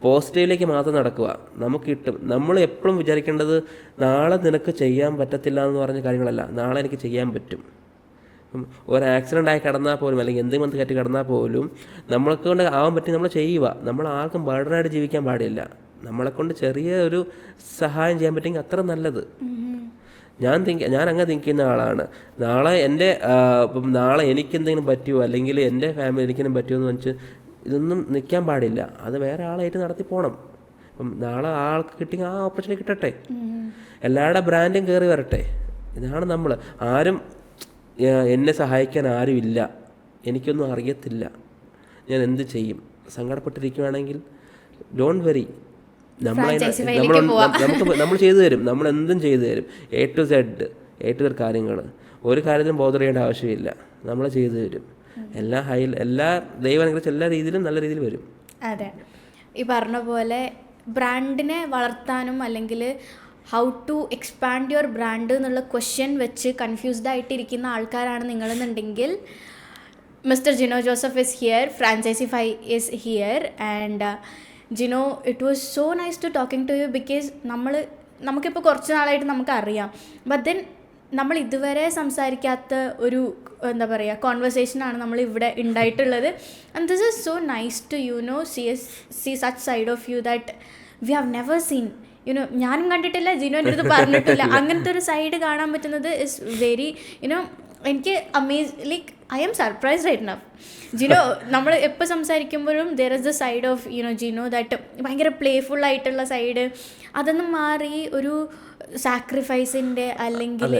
പോസിറ്റീവിലേക്ക് മാത്രം നടക്കുക, നമുക്ക് കിട്ടും. നമ്മൾ എപ്പോഴും വിചാരിക്കേണ്ടത് നാളെ നിനക്ക് ചെയ്യാൻ പറ്റത്തില്ല എന്ന് പറഞ്ഞ കാര്യങ്ങളല്ല, നാളെ എനിക്ക് ചെയ്യാൻ പറ്റും. ഒരു ആക്സിഡൻ്റ് ആയി കിടന്നാൽ പോലും, അല്ലെങ്കിൽ എന്തെങ്കിലും കയറ്റി കിടന്നാൽ പോലും നമ്മളെ കൊണ്ട് ആവാൻ പറ്റി നമ്മൾ ചെയ്യുക. നമ്മൾ ആർക്കും ബർഡനായിട്ട് ജീവിക്കാൻ പാടില്ല. നമ്മളെക്കൊണ്ട് ചെറിയ ഒരു സഹായം ചെയ്യാൻ പറ്റുമെങ്കിൽ അത്ര നല്ലത്. ഞാൻ അങ്ങനെ തിങ്ക് ചെയ്യുന്ന ആളാണ്. നാളെ എനിക്കെന്തെങ്കിലും പറ്റുമോ, അല്ലെങ്കിൽ എൻ്റെ ഫാമിലി എനിക്കെങ്കിലും പറ്റുമോ എന്ന് വെച്ച് ഇതൊന്നും നിൽക്കാൻ പാടില്ല. അത് വേറെ ആളായിട്ട് നടത്തി പോകണം. അപ്പം നാളെ ആൾക്ക് കിട്ടിയ ആ ഓപ്പർച്യൂണിറ്റി കിട്ടട്ടെ, എല്ലാവരുടെ ബ്രാൻഡും കയറി വരട്ടെ. ഇതാണ് നമ്മൾ. ആരും എന്നെ സഹായിക്കാൻ ആരുമില്ല, എനിക്കൊന്നും അറിയത്തില്ല, ഞാൻ എന്ത് ചെയ്യും, സങ്കടപ്പെട്ടിരിക്കുകയാണെങ്കിൽ ഡോണ്ട് വെറി, നമ്മൾ ചെയ്തു തരും. നമ്മൾ എന്തും ചെയ്തു തരും. എ ടു സെഡ് കാര്യങ്ങൾ. ഒരു കാര്യത്തിനും ബോധർ ചെയ്യേണ്ട ആവശ്യമില്ല, നമ്മൾ ചെയ്തു തരും. എല്ലാ ദൈവം അനുഗ്രഹിച്ച എല്ലാ രീതിയിലും നല്ല രീതിയിൽ വരും. അതെ, ഈ പറഞ്ഞ പോലെ ബ്രാൻഡിനെ വളർത്താനും അല്ലെങ്കിൽ how to expand your brand എന്നുള്ള ക്വസ്റ്റ്യൻ വെച്ച് കൺഫ്യൂസ്ഡ് ആയിട്ടിരിക്കുന്ന ആൾക്കാരാണ് നിങ്ങളെന്നുണ്ടെങ്കിൽ mister Jino Joseph is here, Franchisify is here. And Jino, it was so nice to talking to you. Because നമുക്കിപ്പോൾ കുറച്ച് നാളായിട്ട് നമുക്കറിയാം, ബട്ട് ദെൻ നമ്മൾ ഇതുവരെ സംസാരിക്കാത്ത ഒരു എന്താ പറയുക കോൺവെർസേഷനാണ് നമ്മൾ ഇവിടെ ഉണ്ടായിട്ടുള്ളത്. And this is so nice to see such side of you that we have never seen. ഞാനും കണ്ടിട്ടില്ല, ജിനോ എൻ്റെ അടുത്ത് പറഞ്ഞിട്ടില്ല. അങ്ങനത്തെ ഒരു സൈഡ് കാണാൻ പറ്റുന്നത് ഇസ് വെരി എനിക്ക് like I am surprised right now. Jino, നമ്മൾ എപ്പോൾ സംസാരിക്കുമ്പോഴും there is the side of Jino that ഭയങ്കര പ്ലേഫുൾ ആയിട്ടുള്ള സൈഡ്. അതൊന്നും മാറി ഒരു സാക്രിഫൈസിൻ്റെ അല്ലെങ്കിൽ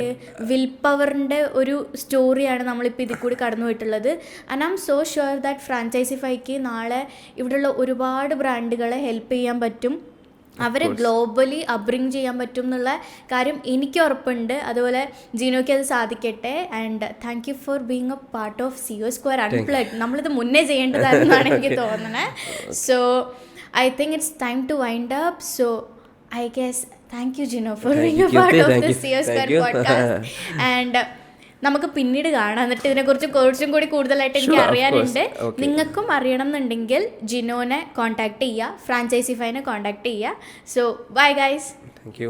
വിൽ പവറിൻ്റെ ഒരു സ്റ്റോറിയാണ് നമ്മളിപ്പോൾ ഇതിൽ കൂടി കടന്നു പോയിട്ടുള്ളത്. And I am so sure that ഫ്രാഞ്ചൈസിഫൈക്ക് നാളെ ഇവിടെയുള്ള ഒരുപാട് ബ്രാൻഡുകളെ ഹെൽപ്പ് ചെയ്യാൻ പറ്റും, അവരെ ഗ്ലോബലി അപ്ബ്രിങ് ചെയ്യാൻ പറ്റും എന്നുള്ള കാര്യം എനിക്ക് ഉറപ്പുണ്ട്. അതുപോലെ ജിനോയ്ക്ക് അത് സാധിക്കട്ടെ. And thank you for being a part of CO Square Unplugged. നമ്മളിത് മുന്നേ ചെയ്യേണ്ടതാണെന്നാണ് എനിക്ക് തോന്നുന്നത്. So I think it's time to wind up. So I guess thank you Jino for being a part of the CO Square podcast. And നമുക്ക് പിന്നീട് കാണാം. എന്നിട്ട് ഇതിനെക്കുറിച്ച് കുറച്ചും കൂടി കൂടുതലായിട്ട് എനിക്ക് അറിയാനുണ്ട്. നിങ്ങൾക്കും അറിയണം എന്നുണ്ടെങ്കിൽ ജിനോനെ കോൺടാക്ട് ചെയ്യുക, ഫ്രാഞ്ചൈസിഫൈനെ കോൺടാക്ട് ചെയ്യുക. So bye guys. Thank you.